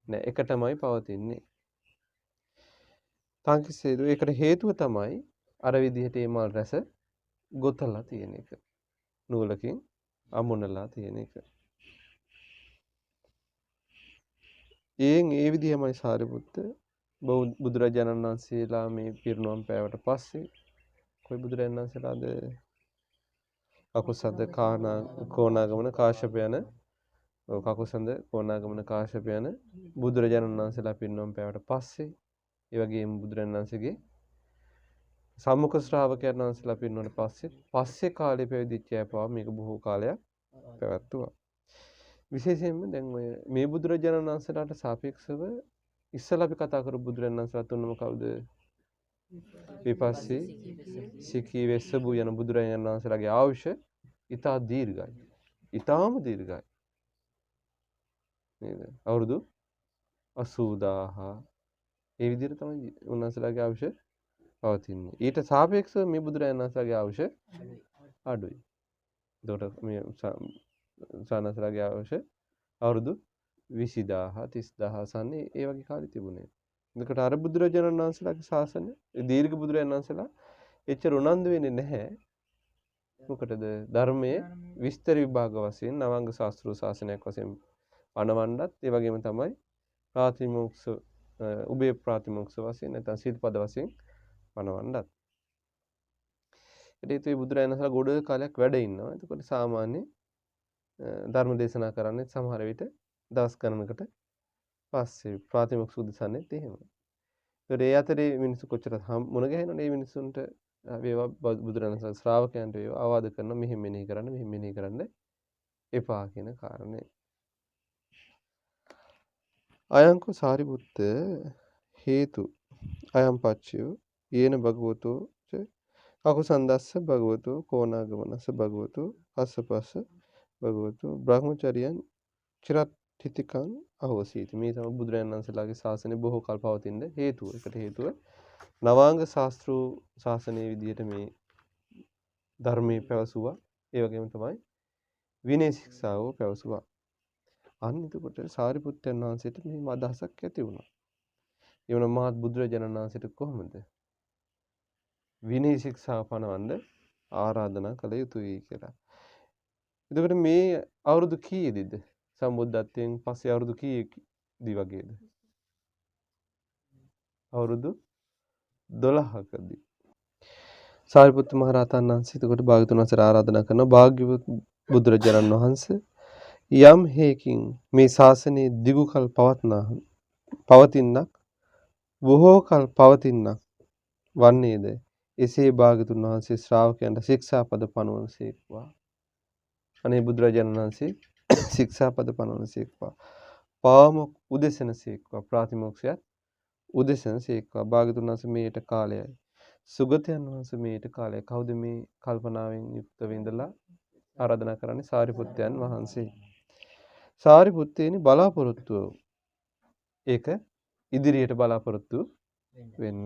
නැහැ. එකටමයි පවතින්නේ. තංකිසේදු ඒකට හේතුව තමයි අර විදිහට මේ මල් රස ගොතලා තියෙන එක. නූලකින් අමුණලා තියෙන එක. ඒ විදිහමයි සාරිපුත්ත බුදුරජාණන් වහන්සේලා මේ පිරිනුවම් පෑවට පස්සේ කොයි බුදුරජාණන් වහන්සේලාද? කකුසඳ කොණාගමන කාශ්‍යප යන කකුසඳ කොණාගමන කාශ්‍යප යන බුදුරජාණන් වහන්සේලා පිරිනුවම් පෑවට පස්සේ ඒ වගේම බුදුරජාණන් වහන්සේගේ සම්මුඛ ශ්‍රාවකයන් වහන්සේලා පිරිනුවම්ට පස්සේ කාලේ පැවිදිච්ච අය පවා මේක බොහෝ කාලයක් පැවැත්තුවා. විශේෂයෙන්ම දැන් ඔය මේ බුදුරජාණන් වහන්සේලාට සාපේක්ෂව ඉස්සලා අපි කතා කරපු බුදුරජාණන් වහන්සේලා තුනම කවුද? විපස්සී, සිකී, වෙස්සබු යන බුදුරජාණන් වහන්සේලාගේ ආයුෂ ඉතා දීර්ඝයි. ඉතාම දීර්ඝයි. නේද? අවුරුදු 80000 ඒ විදිහට තමයි උන්වහන්සේලාගේ ආයුෂ පවතින්නේ. ඊට සාපේක්ෂව මේ බුදුරජාණන් වහන්සේලාගේ ආයුෂ අඩුයි. ඒකට මේ සානසලාගේ ආයුෂ අවුරුදු 20000 30000 සන්නේ ඒ වගේ කාලෙ තිබුණේ. එතකොට අර බුදුරජාණන් වහන්සේලාගේ ශාසනය දීර්ඝ බුදුරජාණන් වහන්සේලා එච්චර උනන්දු වෙන්නේ නැහැ. මොකටද? ධර්මයේ විස්තර විභාග වශයෙන් නවාංග ශාස්ත්‍රීය ශාසනයක් වශයෙන් පනවන්නත් ඒ වගේම තමයි ප්‍රාතිමෝක්ෂ උභය ප්‍රාතිමෝක්ෂ වශයෙන් නැත්නම් සීල්පද වශයෙන් පනවන්නත්. ඒත් මේ බුදුරජාණන් වහන්සේලා ගොඩ කාලයක් වැඩ ඉන්නවා. එතකොට සාමාන්‍ය ධර්ම දේශනා කරන්නේ සමහර විට දවස් ගණනකට පස්සේ ප්‍රාතිමෝක්ෂ උදෙසන්නේත් එහෙම. ඒ අතරේ මිනිස්සු කොච්චර මුණ ගැහෙනවද මේ මිනිස්සුන්ට වේවා බුදුරජාණන් ශ්‍රාවකයන්ට වේවා ආවාද කරන මෙහෙම මෙනෙහි කරන්න එපා කියන කාරණේ. අයංකෝ සාරිපුත්ත හේතු අයම් පච්චයෝ යේන භගවතෝ ච අකුසන්දස්ස භගවතෝ කෝනාගමනස්ස භගවතෝ අස්සපස්ස භගවතෝ බ්‍රහ්මචර්යයන් චිරත්ථිතිකං අහෝසීති. මේ තමයි බුදුරජාණන් වහන්සේලාගේ ශාසනය බොහෝ කල් පවතින හේතුව. ඒකට හේතුව නවාංග ශාස්ත්‍රූ ශාසනයේ විදිහට මේ ධර්මයේ පැවසුවා. ඒ වගේම තමයි විනය ශික්ෂාව පැවසුවා. අන්න එතකොට සාරිපුත්තයන් වහන්සේට මෙහිම අදහසක් ඇති වුණා. ඒ වුණ මහත් බුදුරජාණන් වහන්සේට කොහොමද විනය ශික්ෂාව පනවන්න ආරාධනා කළ යුතුයි කියලා. එතකොට මේ අවුරුදු කීයේදීද සම්බුද්ධත්වයෙන් පස්සේ අවුරුදු කීයේදී වගේද? අවුරුදු 12කදී. සාරිපුත්ත මහ රහතන් වහන්සේ එතකොට භාග්‍යවතුන් වහන්සේට ආරාධනා කරනවා භාග්‍යවත් බුදුරජාණන් වහන්සේ යම් හේකින් මේ ශාසනයේ දිගු කල පවතින්නක් බොහෝ කල පවතින්නක් වන්නේද එසේ භාග්‍යවතුන් වහන්සේ ශ්‍රාවකයන්ට ශික්ෂාපද පනවනසේක්වා. අනේ බුදුරජාණන් වහන්සේ ශික්ෂාපද පනවනසේක්වා. පාමොක් උදෙසනසේක්වා. ප්‍රාතිමෝක්ෂයත් උදෙසනසේක්වා. භාග්‍යවතුන් වහන්සේ මේට කාලයයි. සුගතයන් වහන්සේ මේට කාලයයි. කවුද මේ කල්පනාවෙන් යුක්තව ඉඳලා ආරාධනා කරන්නේ? සාරිපුත්තයන් වහන්සේ. සාරිපුත්තේනි බලාපොරොත්තුව ඒක ඉදිරියට බලාපොරොත්තු වෙන්න.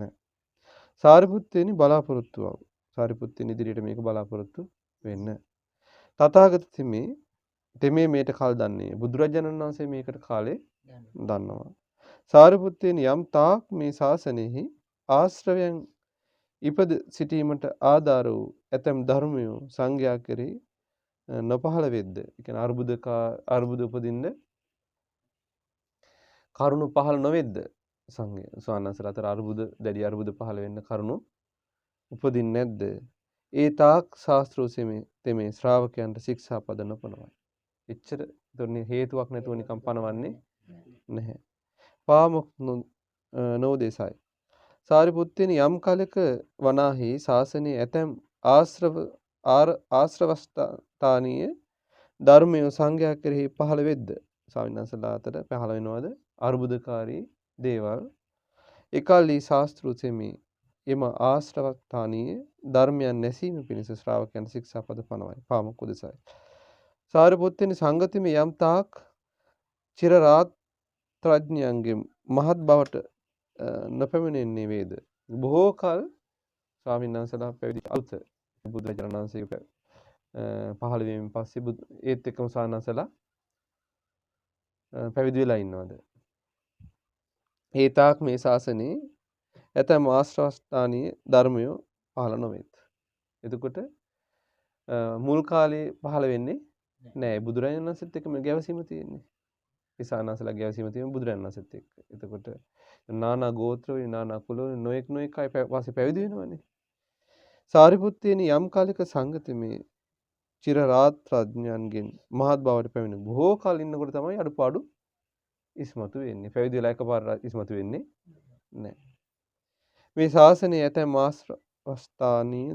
සාරිපුත්තේනි බලාපොරොත්තුව. සාරිපුත්තේනි ඉදිරියට මේක බලාපොරොත්තු වෙන්න. තථාගත තෙමේ මේට කල් දන්නේ. බුදුරජාණන් වහන්සේ මේකට කාලේ දන්නවා. සාරිපුත්තේනි යම් තාක් මේ ශාසනයෙහි ආශ්‍රවයන් ඉපද සිටීමට ආධාර වූ ඇතැම් ධර්මයෝ සංඝයා කෙරෙහි නොපහළ වෙද්ද. ඒ කියන්නේ අර්බුද උපදින්න කරුණු පහළ නොවෙද්ද සංඝය ස්වාමීන් අතර දැඩි අර්බුද පහළ වෙන්න කරුණු උපදින්නේ නැද්ද? ඒ තාක් ශාස්ත්‍රෝසෙමේ තෙමේ ශ්‍රාවකයන්ට ශික්ෂාපද නොපනවයි. එච්චර දුන්නේ හේතුවක් නැතුව නිකම් පනවන්නේ නැහැ. පාමොක් නෝදේසයි. සාරිපුත්තේනි යම් කලක වනාහි ශාසනයේ ඇතැම් ආශ්‍රවස්ථානීය ධර්මයේ සංඝයා කෙරෙහි පහළ වෙද්ද. ස්වාමීන් වහන්සේලා අතර පහළ වෙනවද අර්බුදකාරී දේවල්? එකල්ලි ශාස්ත්‍රෝසෙමි එම ආශ්‍රවස්ථානීය ධර්මයන් නැසීම පිණිස ශ්‍රාවකයන් ශික්ෂාපද පනවයි. පාමොක් උදෙසයි. සාරිපුත්තේනි සංගතිමේ යම් තාක් චිර රාත්‍රඥයන්ගේ මහත් බවට නොපැමිණෙන්නේ වේද. බොහෝ කල ස්වාමීන් වහන්සේලා පැවිදි අලුත බුදුරජාණන් වහන්සේ පහළ වීමෙන් පස්සේ ඒත් එක්කම ස්වාමීන් වහන්සේලා පැවිදි වෙලා ඉන්නවද? ඒ තාක් මේ ශාසනයේ ඇතැම් ආශ්‍රවස්ථානීය ධර්මයෝ පහළ නොවෙත්. එතකොට මුල් කාලේ පහළ වෙන්නේ නෑ. බුදුරජාණන් වහන්සේත් එක්ක මේ ගැවසීම තියෙන්නේ. ඒ සානසලා ගැවසීම තියෙන්නේ බුදුරජාණන් වහන්සේත් එක්ක. එතකොට නානා ගෝත්‍ර වලින් නානා කුල වලින් නොඑක් අය වාසේ පැවිදි වෙනවනේ. සාරිපුත්තේනි යම් කාලයක සංගතමේ චිර රාත්‍රඥයන්ගෙන් මහත් බවට පැමිණ බොහෝ කල ඉන්නකොට තමයි අඩුපාඩු ඉස්මතු වෙන්නේ. පැවිදි වෙලා එකපාරට ඉස්මතු වෙන්නේ නැහැ. මේ ශාසනයේ ඇතැම් ආශ්‍රවස්ථානීය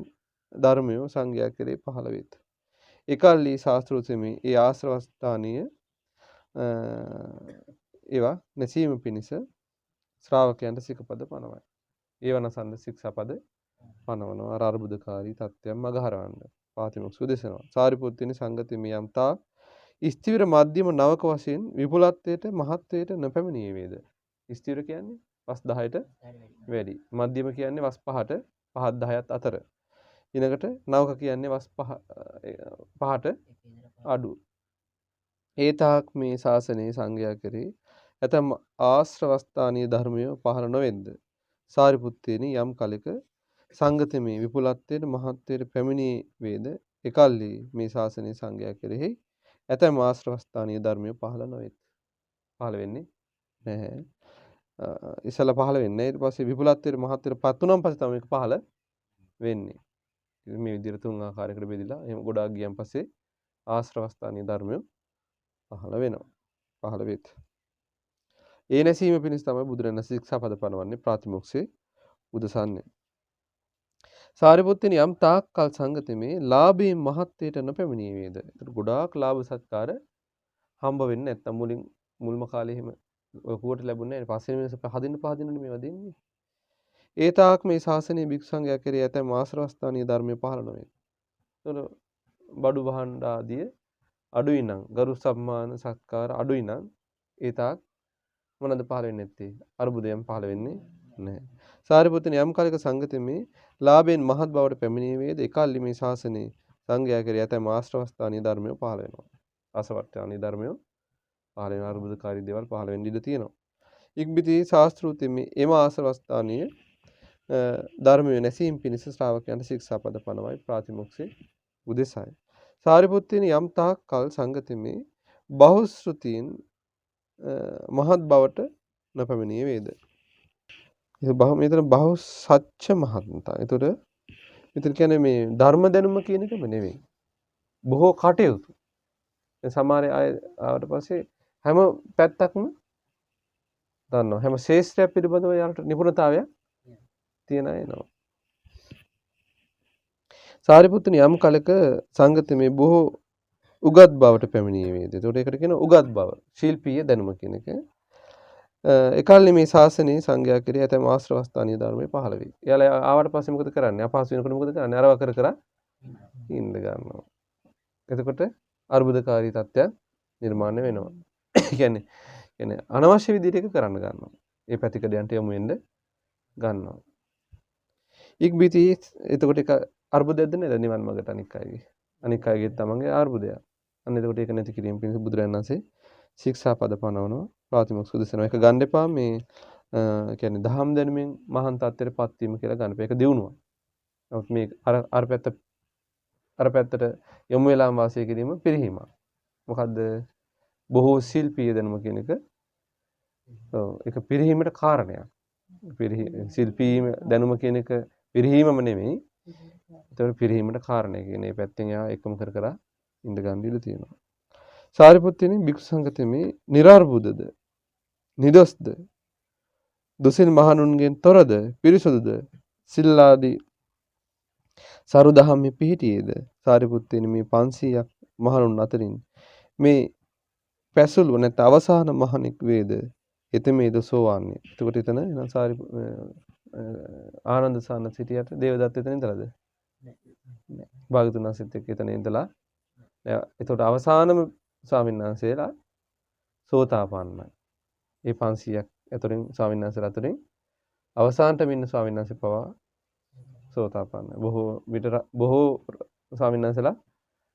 ධර්මයෝ සංඝයා කෙරේ පහළ වෙත්. එකල්ලි ශාස්ත්‍රෝසෙමේ ඒ ආශ්‍රවස්ථානීය ඒවා නැසීම පිණිස ශ්‍රාවකයන්ට සිකපද පනවයි. ඒවනසන්න ශික්ෂාපද පනවනවා. අර්බුදකාරී තත්ත්වයන් මගහරවන්න පාතිමොක්ෂ උදෙසනවා. සාරිපුත්තේනි සංගතිමේ යම් තා ස්ථිර මධ්‍යම නවක වශයෙන් විපුලත්වයට මහත්වයට නොපැමිණියේ වේද. ස්ථිර කියන්නේ වස් 10ට වැඩි. මධ්‍යම කියන්නේ වස් 5ට 10ත් අතර. ඊළඟට නවක කියන්නේ වස් 5ට අඩු. ඒ තාක් මේ ශාසනයේ සංඝයා කෙරෙහි ඇතම් ආශ්‍රවස්ථානීය ධර්මය පහළ නොවෙද්ද. සාරිපුත්තේනි යම් කලක සංගතමේ විපුලත්වයට මහත්වයට පැමිණී වේද. එකල්ලි මේ ශාසනයේ සංඝයා කෙරෙහි ඇතම් ආශ්‍රවස්ථානීය ධර්මය පහළ නොවෙත්. පහළ වෙන්නේ නැහැ. ඉස්සලා පහළ වෙන්නේ. ඊට පස්සේ විපුලත්වයට මහත්වයට පත් වුණාන් පස්සේ තමයි මේක පහළ වෙන්නේ. මේ විදිහට තුන් ආකාරයකට බෙදලා එහෙම ගොඩාක් ගියන් පස්සේ ආශ්‍රවස්ථානීය ධර්මය පහළ වෙනවා. පහළ වෙත්. ඒ නැසීම පිණිස තමයි බුදුරජාණන් ශික්ෂාපද පනවන්නේ ප්‍රාතිමොක්ෂේ උදසන්නේ. සාරිපුත්තිනි යම් තාක් කල් සංගතමේ ලාභේ මහත්වයට නොපැමිණියේ වේද. ඒතර ගොඩාක් ලාභ සත්කාර හම්බ වෙන්නේ නැත්තම් මුල්ම කාලේ එහෙම ඔකුවට ලැබුණේ නැහැ. පස්සේ මිනිස්සු පහදින්නනේ මේවා දෙන්නේ. ඒ තාක් මේ ශාසනයේ භික්ෂු සංඝයා කෙරෙහි ඇතැම් ආශ්‍රවස්ථානීය ධර්මයේ පහළ නොවේ. ඒතර බඩු භාණ්ඩ ආදිය අඩුයි නම් ගරු සම්මාන සත්කාර අඩුයි නම් ඒ තාක් මොනවද පහළ වෙන්නේ නැත්තේ? අරුබුදයන් පහළ වෙන්නේ නැහැ. සාරිපුත්‍රනි යම් කාලයක සංගතමේ ලාභයෙන් මහත් බවට පැමිණීමේ වේද එකල්ලි මේ ශාසනයේ සංඝයා කෙරෙහි ඇතැම් ආශ්‍රවස්ථානීය ධර්මය පහළ වෙනවා. ආසවට්ටානීය ධර්මය පහළ වෙන අරුබුදකාරී දේවල් පහළ වෙන්න ඉඩ තියෙනවා. ඉක්බිති ශාස්ත්‍රූතෙමි එම ආශ්‍රවස්ථානීය ධර්මයේ නැසීම පිණිස ශ්‍රාවකයන්ට ශික්ෂාපද පනවයි ප්‍රාතිමොක්ෂේ උදෙසයි. සාරිපුත්‍රනි යම් තාක් කල් සංගතමේ බහුශ්‍රුතීන් මහත් බවට නොපැමිණියේ වේද. මෙතන බහු සච්ච මහත්තා. ඒතර මෙතන කියන්නේ මේ ධර්ම දැනුම කියන එකම නෙවෙයි. බොහෝ කටයුතු. සමහර අය ආවට පස්සේ හැම පැත්තක්ම දන්නවා. හැම ශේෂ්ත්‍රයක් පිළිබඳව යාට නිපුණතාවයක් තියෙන අය නෝ. සාරිපුත්‍රනි යම් කලක සංගතමේ බොහෝ උගත් බවට පැමිණියේ වේද. ඒතකොට ඒකට කියන උගත් බව. ශිල්පීය දැනුම කියන එක. එකල්ලි මේ ශාසනයේ සංඝයා කෙරෙහි ඇතැම් ආශ්‍රවස්ථානීය ධර්මයේ පහළ වේ. එයාලා ආවට පස්සේ මොකද කරන්නේ? අපහසු වෙනකොට මොකද කරන්නේ? අරව කර ඉන්න ගන්නවා. එතකොට අර්බුදකාරී තත්ත්වයක් නිර්මාණය වෙනවා. කියන්නේ අනවශ්‍ය විදිහට ඒක කරන්න ගන්නවා. ඒ පැතිකඩයන්ට යමු වෙන්න ගන්නවා. ඉක්බිති එතකොට ඒක අර්බුදයක්ද නේද නිවන් මාර්ගට අනික් අයගේ තමන්ගේ අර්බුදයක්. අන්න එතකොට ඒක නැති කිරීම පිණිස බුදුරජාණන් වහන්සේ ශික්ෂාපද පනවනවා. ප්‍රාතිමොක්ෂ සුදසනවා. ඒක ගන්න එපා මේ කියන්නේ දහම් දැනුමින් මහාන් තත්ත්වයට පත්වීම කියලා ගන්න එපා. ඒක දිනුවා. නමුත් මේ අර පැත්තට යොමු වෙලාම වාසය කිරීම පිරිහීමක්. මොකද්ද? බොහෝ ශිල්පීය දැනුම කියන එක. ඔව් ඒක පිරිහීමට කාරණයක්. ශිල්පීය දැනුම කියන එක පිරිහීමම නෙමෙයි. ඒතකොට පිරිහීමට කාරණයක්. කියන්නේ මේ පැත්තෙන් එයා එකම කර ඉඳ ගන්න ඉඩ තියෙනවා. සාරිපුත්‍රනි භික්ෂු සංගතමේ නිර්ාර්බුදද නිදොස්ද දුසිල් මහණුන්ගෙන් තොරද පිරිසුදුද සිල්ලාදී සරු දහම්ෙ පිහිටියේද. සාරිපුත්‍රනි මේ 500ක් මහණුන් අතරින් මේ පැසුළු නැත්නම් අවසාන මහණෙක් වේද එතෙමේද සෝවාන්නේ. එතකොට එතන එන ආනන්ද සාන සිටියට දේවදත්ත එතන ඉඳලාද? නෑ. භාගතුන් වහන්සේත් එක්ක එතන ඉඳලා එතකොට අවසානම ස්වාමීන් වහන්සේලා සෝතාපන්නයි. ඒ 500ක් අතරින් ස්වාමීන් වහන්සේලා අතරින් අවසානටම ඉන්න ස්වාමීන් වහන්සේ පවා සෝතාපන්නයි. බොහෝ ස්වාමීන් වහන්සේලා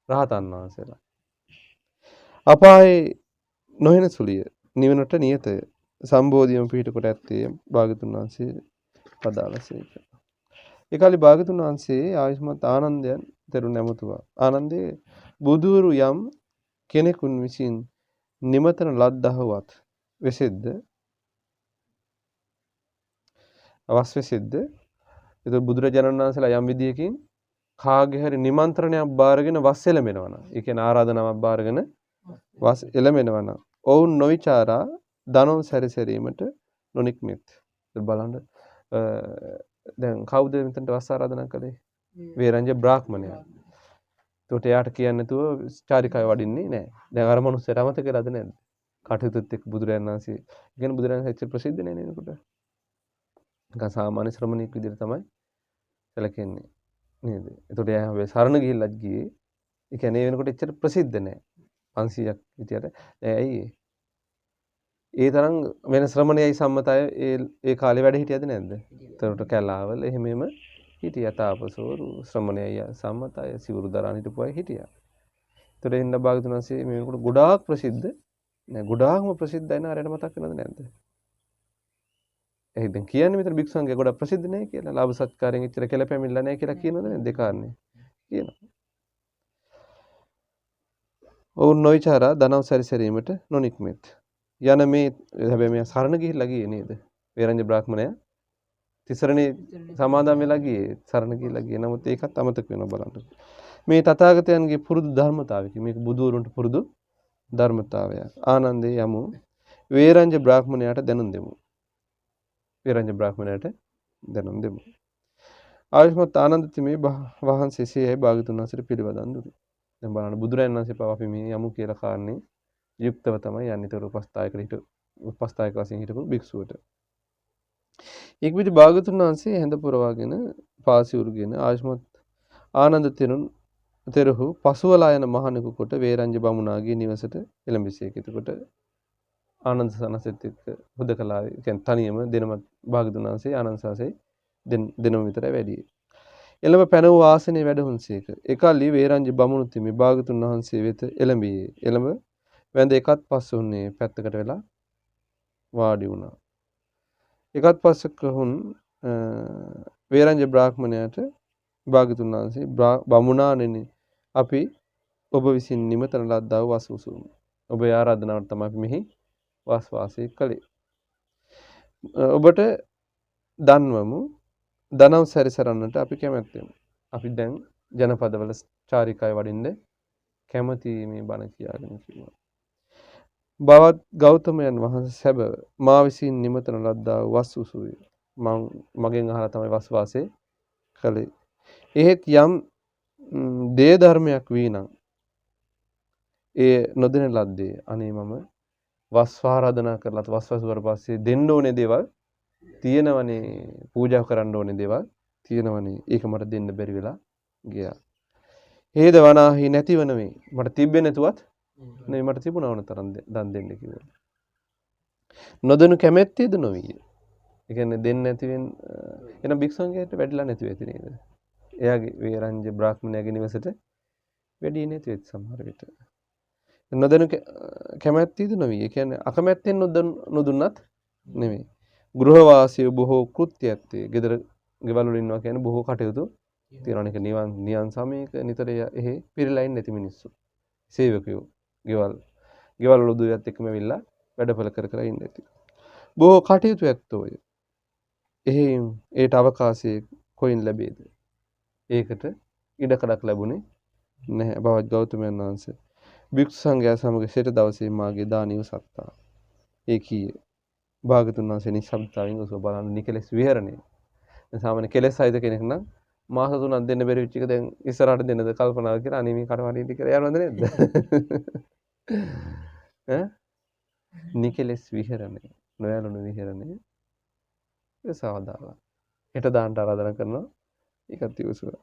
රහතන් වහන්සේලා. අපායේ නොහෙන සුලිය නිවනට නියතය. සම්බෝධියම පිහිට කොට ඇත්තේ භාගතුන් වහන්සේ පදාලසේක. ඒකලි භාගතුන් වහන්සේ ආයුෂ්මත් ආනන්දයන් දරුණ නැමතුවා. ආනන්දේ බුදුරු යම් කෙනෙකුන් විසින් නිමතන ලද්දහවත් වෙසෙද්ද අවස්වෙසෙද්ද. ඒක බුදුරජාණන් වහන්සේලා යම් විදියකින් කාගේ හරි නිමන්ත්‍රණයක් බාරගෙන වස් එළමෙනවා නම්, ඒ කියන්නේ ආරාධනාවක් බාරගෙන වස් එළමෙනවා නම්, ඔවුන් නොවිචාරා ධනොන් සැරිසැරීමට නොනික්මෙත්. බලන්න දැන් කවුද මෙතනට වස් ආරාධනා කළේ? වේරංජ බ්‍රාහ්මණයා. ඒකට එයාට කියන්නේ නැතුව චාරිකාවේ වඩින්නේ නැහැ. දැන් අර මනුස්සයාට අමතක කරලාද නැද්ද? කටයුතුත් එක්ක බුදුරජාණන් වහන්සේ. ඒ කියන්නේ බුදුරජාණන් වහන්සේ ප්‍රසිද්ධ නේ නේද? නිකන් සාමාන්‍ය ශ්‍රමණෙක් විදිහට තමයි සැලකෙන්නේ නේද? ඒකට එයා හැබැයි සරණ ගිහිල්ලත් ගියේ. ඒ කියන්නේ ඒ වෙනකොට එච්චර ප්‍රසිද්ධ නැහැ. 500ක් විදියට. ඇයි ඒ තරම් වෙන ශ්‍රමණයයි සම්මතය ඒ කාලේ වැඩ හිටියද නැද්ද? ඒතරට කැලාවල එහෙමම හිටියා. තාපසවරු ශ්‍රමණයයි සම්මතය සිවුරු දරාන හිටපු අය හිටියා. ඒතර එන්න භාගතුන් වහන්සේ මේ වෙනකොට ගොඩාක් ප්‍රසිද්ධ නෑ. ගොඩාක්ම ප්‍රසිද්ධයි නාරයට මතක් වෙනවද නැද්ද? එහෙනම් කියන්නේ මෙතන භික්ෂු සංඝයා ගොඩක් ප්‍රසිද්ධ නෑ කියලා. ලාභ සත්කාරයෙන් ඉච්චර කෙලපැමිණලා නෑ කියලා කියනවද නැද්ද? කාරණේ කියනවා. ඔවුන් නොවිචාරා ධනව සැරිසැරීමට නොනික්මෙත්. යන මේ හැබැයි මෙයා සරණ ගිහිල්ලා ගියේ නේද? වේරංජ බ්‍රාහ්මණයා තිසරණේ සමාදම් වෙලා ගියේ සරණ ගිහිල්ලා ගියේ. නමුත් ඒකත් අමතක වෙනවා බලන්න. මේ තථාගතයන්ගේ පුරුදු ධර්මතාවයක මේක බුදුවරුන්ට පුරුදු ධර්මතාවයක්. ආනන්දේ යමු වේරංජ බ්‍රාහ්මණයාට දැනුම් දෙමු. වේරංජ බ්‍රාහ්මණයාට දැනුම් දෙමු. ආයුෂ්මත් ආනන්ද තෙමේ වහන්සේ සියයි භාගතුන් වහන්සේට පිළිවදන් දුන්නේ. දැන් බලන්න බුදුරයන් වහන්සේ පව අපි මේ යමු කියලා කාරණේ යුක්තව තමයි යන්නේ. ඒතර උපස්ථායක වශයෙන් හිටපු භික්ෂුවට. ඉක්බිති භාගතුන් වහන්සේ හැඳ පුරවාගෙන පාසිවුරුගෙන ආයුෂ්මත් ආනන්ද තෙරහු පසුවලා යන මහණෙකු කොට වේරංජ බමුණාගේ නිවසට එළඹිසේක. එතකොට ආනන්ද සනසෙත් එක්ක හුදකලාවේ කියන්නේ තනියම දෙනම භාගතුන් වහන්සේ ආනන්ද සාසේ දෙනම විතරයි වැඩි. එළඹ පැන වූ ආසනයේ වැඩහුන්සේක. එකල්ලි වේරංජ බමුණු තෙමේ භාගතුන් වහන්සේ වෙත එළඹියේ. එළඹ වැඳ එකත් පස්ස උන්නේ පැත්තකට වෙලා වාඩි වුණා. එකත් පස්සක වුන් වේරංජ බ්‍රාහ්මණයාට භාගතුන් වහන්සේ බමුණාණෙනි අපි ඔබ විසින් නිමතන ලද්දා වූ වස් උසුමු. ඔබේ ආරාධනාවට තමයි අපි මෙහි වස් වාසය කළේ. ඔබට දන්වමු දනව් සැරිසරන්නට අපි කැමැත්තෙමු. අපි දැන් ජනපදවල චාරිකාය වඩින්න කැමති මේ බණ කියාගෙන කිව්වා. බවත් ගෞතමයන් වහන්සේ සැබව මා විසින් නිමතන ලද්දා වූ වස් උසුවේ. මගෙන් අහලා තමයි වස් වාසය කළේ. එහෙත් යම් දේ ධර්මයක් වී නම් ඒ නොදෙන ලද්දේ අනේ මම වස් ආරාධනා කරලා වස් වසුවර පස්සේ දෙන්න ඕනේ දේවල් තියෙනවනේ, පූජා කරන්න ඕනේ දේවල් තියෙනවනේ, ඒක මට දෙන්න බැරි වෙලා ගියා. හේද වනාහි නැතිව නෙවෙයි මට තිබ්බේ නැතුවත් නෙවෙයි මට තිබුණා වුණ තරම් දන් දෙන්න කිව්වා. නොදෙනු කැමැත්තේද නොවිය. ඒ කියන්නේ දෙන්න නැති වෙන එන භික්ෂුන්ගේට වැඩිලා නැති වෙති නේද? එයාගේ වේරංජ බ්‍රාහ්මණයාගේ නිවසට වැඩි නැති වෙත් සමහර විට. නොදෙනු කැමැත්තේද නොවිය. ඒ කියන්නේ අකමැත්තෙන් නොදුන්නත් නෙවෙයි. ගෘහවාසී බොහෝ කෘත්‍ය ඇත්තේ. ගෙවල් වල ඉන්නවා කියන්නේ බොහෝ කටයුතු තියෙනවා. ඒක නියන් සමයක නිතර එහෙ පිරීලා ඉන්නේ නැති මිනිස්සු. සේවකයෝ ගෙවල් වල උදවියත් එක්කම ඇවිල්ලා වැඩපළ කර කර ඉන්නේ නැති. බොහෝ කටයුතු ඇත්තෝය. එහෙන් ඒට අවකාශයේ කොයින් ලැබේද? ඒකට ඉඩකඩක් ලැබුණේ නැහැ. බවත් ගෞතමයන් වහන්සේ භික්ෂු සංඝයා සමග සිට දවසේ මාගේ දානිය සත්තා. ඒ කීයේ භාගතුන් වහන්සේ නිශ්ශබ්දතාවයෙන් ඔසව බලන නිකලස් විහරණය. සාමාන්‍ය කෙලස් සහිත කෙනෙක් නම් මාස 3ක් දෙන්න බැරි වෙච්ච එක දැන් ඉස්සරහට දෙන්නද කල්පනා කරලා අනේ මේ කටවඩින් කියලා යනවද නේද? ඈ නිකලස් විහරණය නොයලුණු විහරණය ඒ සාවදාලා හෙට දාන්න ආරාධනා කරනවා. ඒකත් ඉවසුවා.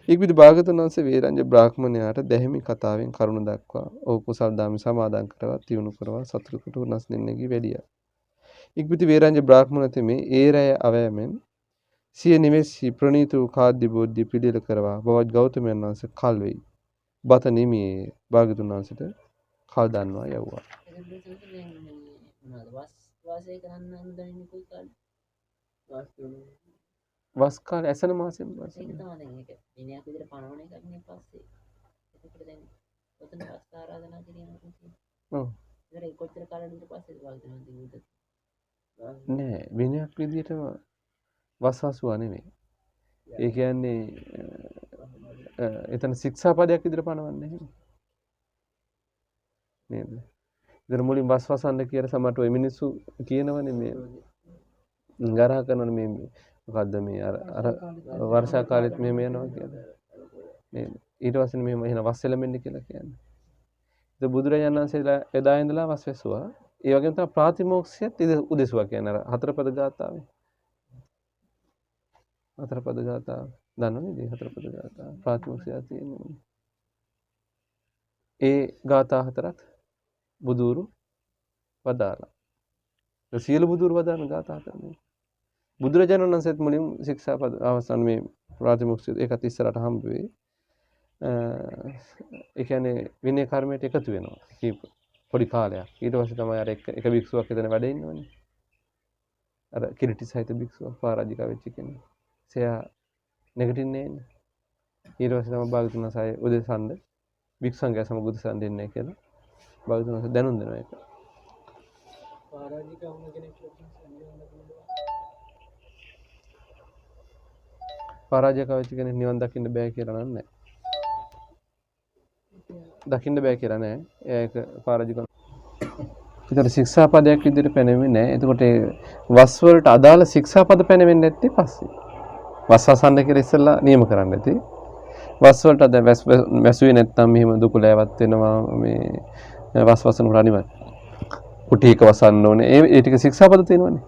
ඊක්විද භාගතුන් වහන්සේ වේරංජ බ්‍රාහ්මණයාට දැහිමි කතාවෙන් කරුණ දක්වා ඔහු කුසල් දාමි සමාදන් කරවා තියුණු කරවා සතුටුකට උනස් දෙන්නේගේ වැඩියා. ඊක්විද වේරංජ බ්‍රාහ්මණ තෙමේ ඒ රැය අවෑමෙන් සිය නිවෙස්හි ප්‍රණීත වූ කාද්‍ය බෝධ්‍ය පිළිල කරවා බවත් ගෞතමයන් වහන්සේ කල් වෙයි. බත නිමියේ භාගතුන් වහන්සේට කල් දන්වා යවුවා. වස් කාලේ ඇසන මාසෙන් පස්සේ ඒක තමයි දැන් ඒක දිනයක් විතර පනවන එකක් නේ පස්සේ. එතකොට දැන් ඔතන වස් ආරාධනා කිරීමක් තියෙනවා. ඔව්. ඒක කොච්චර කාලෙකට පස්සේද වල්දනවා දිනුද? නෑ විනයක් විදියටම වස්වාසුවා නෙමෙයි. ඒ කියන්නේ එතන ශික්ෂාපදයක් විදියට පනවන්නේ නැහැ නේද? ඉතින් මුලින් වස්වසන්න කියලා සමහරට ඔය මිනිස්සු කියනවනේ මේ ගරහ කරනවනේ මේ මොකද්ද මේ අර වර්ෂා කාලෙත් මෙහෙම යනවා කියලා. නේද? ඊට පස්සේ මෙහෙම එහෙනම් වස් එළඹෙන්න කියලා කියන්නේ. ඉතින් බුදුරජාණන් වහන්සේලා එදා ඉඳලා වස් වැසුවා. ඒ වගේම තමයි ප්‍රාතිමෝක්ෂයත් උදෙසුවා කියන්නේ අර හතරපද ගාථාවේ. හතරපද ගාථාව දන්නවනේ හතරපද ගාථාව ප්‍රාතිමෝක්ෂය තියෙනවා. ඒ ගාථා හතරත් බුදුරු වදාලා. ඒ සියලු බුදුරු වදාන ගාථා හතරනේ. බුදුරජාණන් වහන්සේත් මුලින් ශික්ෂාපද අවසන් මේ ප්‍රාතිමෝක්ෂය ඒකත් ඉස්සරහට හම්බ වෙයි. ඒ කියන්නේ විනය කර්මයට එකතු වෙනවා. කීප පොඩි කාලයක්. ඊට පස්සේ තමයි අර එක භික්ෂුවක් එතන වැඩ ඉන්නවනේ. අර කිරිටි සහිත භික්ෂුවක් පරාජිකා වෙච්ච කෙනෙක්. එයා නැගිටින්නේ නැහැ. ඊට පස්සේ තමයි භාගතුන් වහන්සේ උදෙසන්ද භික්ෂුන්ගේ සමග උදෙසන් දෙන්නේ කියලා භාගතුන් වහන්සේ දැනුම් දෙනවා ඒක. පරාජිකා වුණ කෙනෙක් පරාජිකා වෙච්ච කෙනෙක් නිවන් දකින්න බෑ කියලා නෑ. දකින්න බෑ කියලා නෑ. එයා ඒක පරාජිකා ඒතර ශික්ෂාපදයක් විදිහට පැනෙන්නේ නැහැ. එතකොට වස් වලට අදාළ ශික්ෂාපද පැනෙන්නේ නැත්තේ පස්සේ. වස් අසන්න කියලා ඉස්සෙල්ලා නියම කරන්න ඇති. වස් වලට දැන් වැසුවේ නැත්තම් මෙහෙම දුකලෑවත් වෙනවා මේ වස් වසනකට අනිවාර්ය. කුටි එක වසන්න ඕනේ. ඒ ටික ශික්ෂාපද තියෙනවනේ.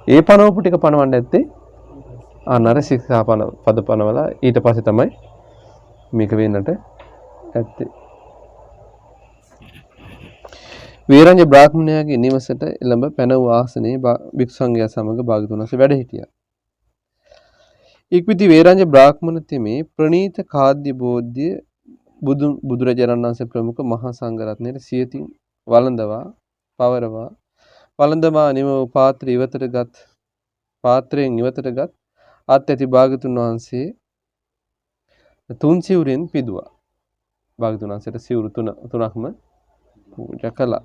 ඒ පනවපු ටික පනවන්න ඇත්තේ අනර ශික්ෂාපද පනවලා ඊට පස්සේ තමයි මේක වෙන්නට ඇත්තේ. වේරංජ බ්‍රාහ්මණයාගේ නිවසට එළඹ පැන වූ ආසනයේ භික්ෂුන්ගේ සමග භාග්‍යවතුන් වහන්සේ වැඩ සිටියා. ඉක්විති වේරංජ බ්‍රාහ්මණ තෙමේ ප්‍රණීත කාද්‍ය බෝධ්‍ය බුදුරජාණන් වහන්සේ ප්‍රමුඛ මහා සංඝරත්නයේ සියතින් වළඳවා පවරවා වළඳමා නිම පාත්‍රයෙන් ඉවතටගත් අත් ඇති භාග්‍යවතුන් වහන්සේ තුන් සිවුරෙන් පිදුවා. භාග්‍යවතුන් වහන්සේට සිවුරු තුනක්ම පූජා කළා.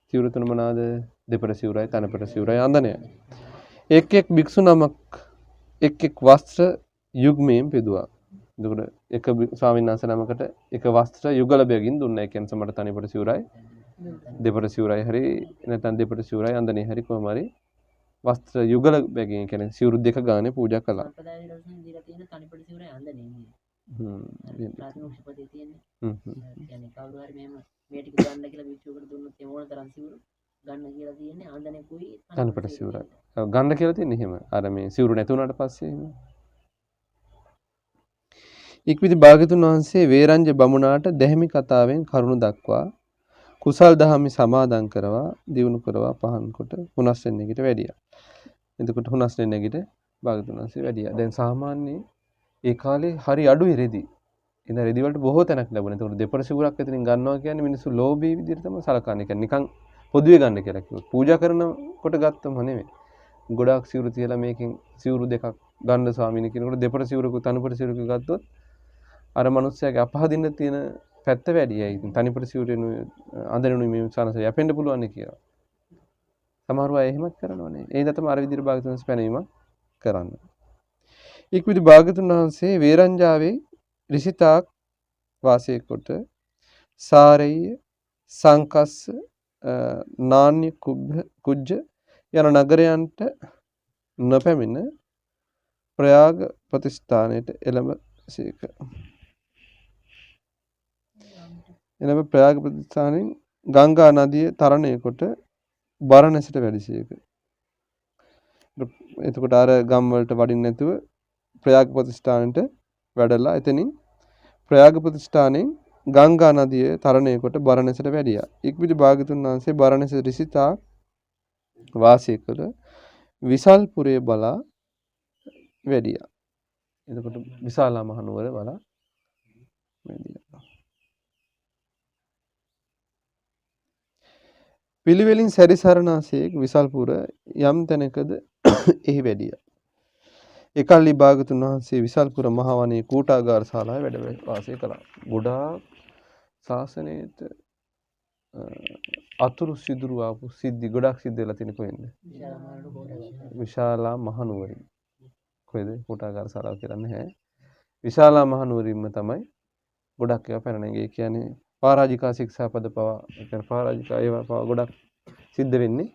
සිවුරු තුන මොනවාද? දෙපළ සිවුරයි, තනපට සිවුරයි, අඳනය. එක් එක් භික්ෂු නමක් එක් එක් වස්ත්‍ර යුග්මයෙන් පිදුවා. එතකොට එක ස්වාමීන් වහන්සේ නමකට එක වස්ත්‍ර යුගල බැගින් දුන්නා. ඒ කියන්නේ සමහර තනිපට සිවුරයි, දෙපළ සිවුරයි හරි නැත්නම් දෙපළ සිවුරයි අඳනේ හරි කොහොම හරි වස්ත්‍ර යුගල බැගින් කියන්නේ සිවුරු දෙක ගානේ පූජා කළා. සම්ප්‍රදාය දර්ශන දීලා තියෙන තනිපට සිවුරයි අඳනේ නේ. ප්‍රාථමික උපදේ තියෙන්නේ. يعني කවුරු හරි මෙහෙම මේ ටික ගන්න කියලා භික්ෂුවකට දුන්නොත් ඒ මොන තරම් සිවුරු ගන්න කියලා තියෙන්නේ ආන්දනේ කුයි තනිපට සිවුරයි. ගන්න කියලා තියෙන්නේ එහෙම. අර මේ සිවුරු නැති වුණාට පස්සේ එහෙම. ඉක්විති භාග්‍යතුන් වහන්සේ වේරංජ බමුණාට දැහැමි කතාවෙන් කරුණ දක්වා කුසල් දහමි සමාදන් කරවා දියුණු කරවා පහන් කොට හුනස්ෙන් නැගිට වැඩියා. එතකොට හුනස්ෙන් නැගිට භාග්‍යතුන් වහන්සේ වැඩියා. දැන් සාමාන්‍යයෙන් ඒ කාලේ හරි අඩුයි රෙදි. ඉතින් රෙදි වලට බොහෝ තැනක් ලැබුණා. ඒතකොට දෙපළ සිවුරක් ඇතුලින් ගන්නවා කියන්නේ මිනිස්සු ලෝභී විදිහට තමයි සලකන්නේ. කියන්නේ නිකන් පොදුවේ ගන්න කියලා කිව්වොත්. පූජා කරනකොට ගත්තම නෙමෙයි. ගොඩාක් සිවුරු තියලා මේකෙන් සිවුරු දෙකක් ගන්න ස්වාමීන් කියනකොට දෙපළ සිවුරක තනිපට සිවුරක ගත්තොත් අර මිනිස්සයාගේ අපහදින්න තියෙන පැත්ත වැඩියි. ඉතින් තනිපට සිවුරෙන් අඳිනුනේ මේ සානස යැපෙන්න පුළුවන් නේ කියලා. සමහරව අය එහෙමත් කරනවනේ. ඒ හින්දා තමයි අර විදිහට භාග්‍යතුන් වහන්සේ පැනවීමක් කරන්නේ. ඉක්විති භාග්‍යතුන් වහන්සේ වේරංජාවේ ඍෂිතාක් වාසය කොට සාරෙය්‍ය සංකස්ස නාන්‍ය කුජ්ජ යන නගරයන්ට නොපැමිණ ප්‍රයාග ප්‍රතිස්ථානයට එළඹ සේක. එළඹ ප්‍රයාග ප්‍රතිස්ථානයෙන් ගංගා නදිය තරණය කොට බරණැසට වැඩිසේක. එතකොට අර ගම් වලට වඩින්න නැතුව ප්‍රයාග ප්‍රතිස්ථානයට වැඩලා එතනින් ප්‍රයාග ප්‍රතිස්ථානයෙන් ගංගා නදිය තරණය කොට බරණැසට වැඩියා. ඉක්විති භාග්‍යතුන් වහන්සේ බරණැස ඍෂිතා වාසය කළ විසල්පුරය බලා වැඩියා. එතකොට විශාලා මහනුවර බලා වැඩියා. පිළිවෙලින් සැරිසරණාසේක විසල්පුර යම් තැනකද එහි වැඩියා. එකල්ලි භාග්‍යතුන් වහන්සේ විසල්පුර මහ වනයේ කූටාගාර ශාලාවේ වැඩ වාසය කළා. ගොඩාක් ශාසනයේට අතුරු සිදුරු ආපු සිද්ධි ගොඩාක් සිද්ධ වෙලා තියෙන කොහෙන්ද? විශාලා මහනුවරින්. කොහෙද? කූටාගාර ශාලාව කියලා නැහැ. විශාලා මහනුවරින්ම තමයි ගොඩක් ඒවා පැනනගේ. ඒ කියන්නේ පරාජිකා ශික්ෂාපද පවා ඒ කියන්නේ පරාජිකා ඒවා පවා ගොඩක් සිද්ධ වෙන්නේ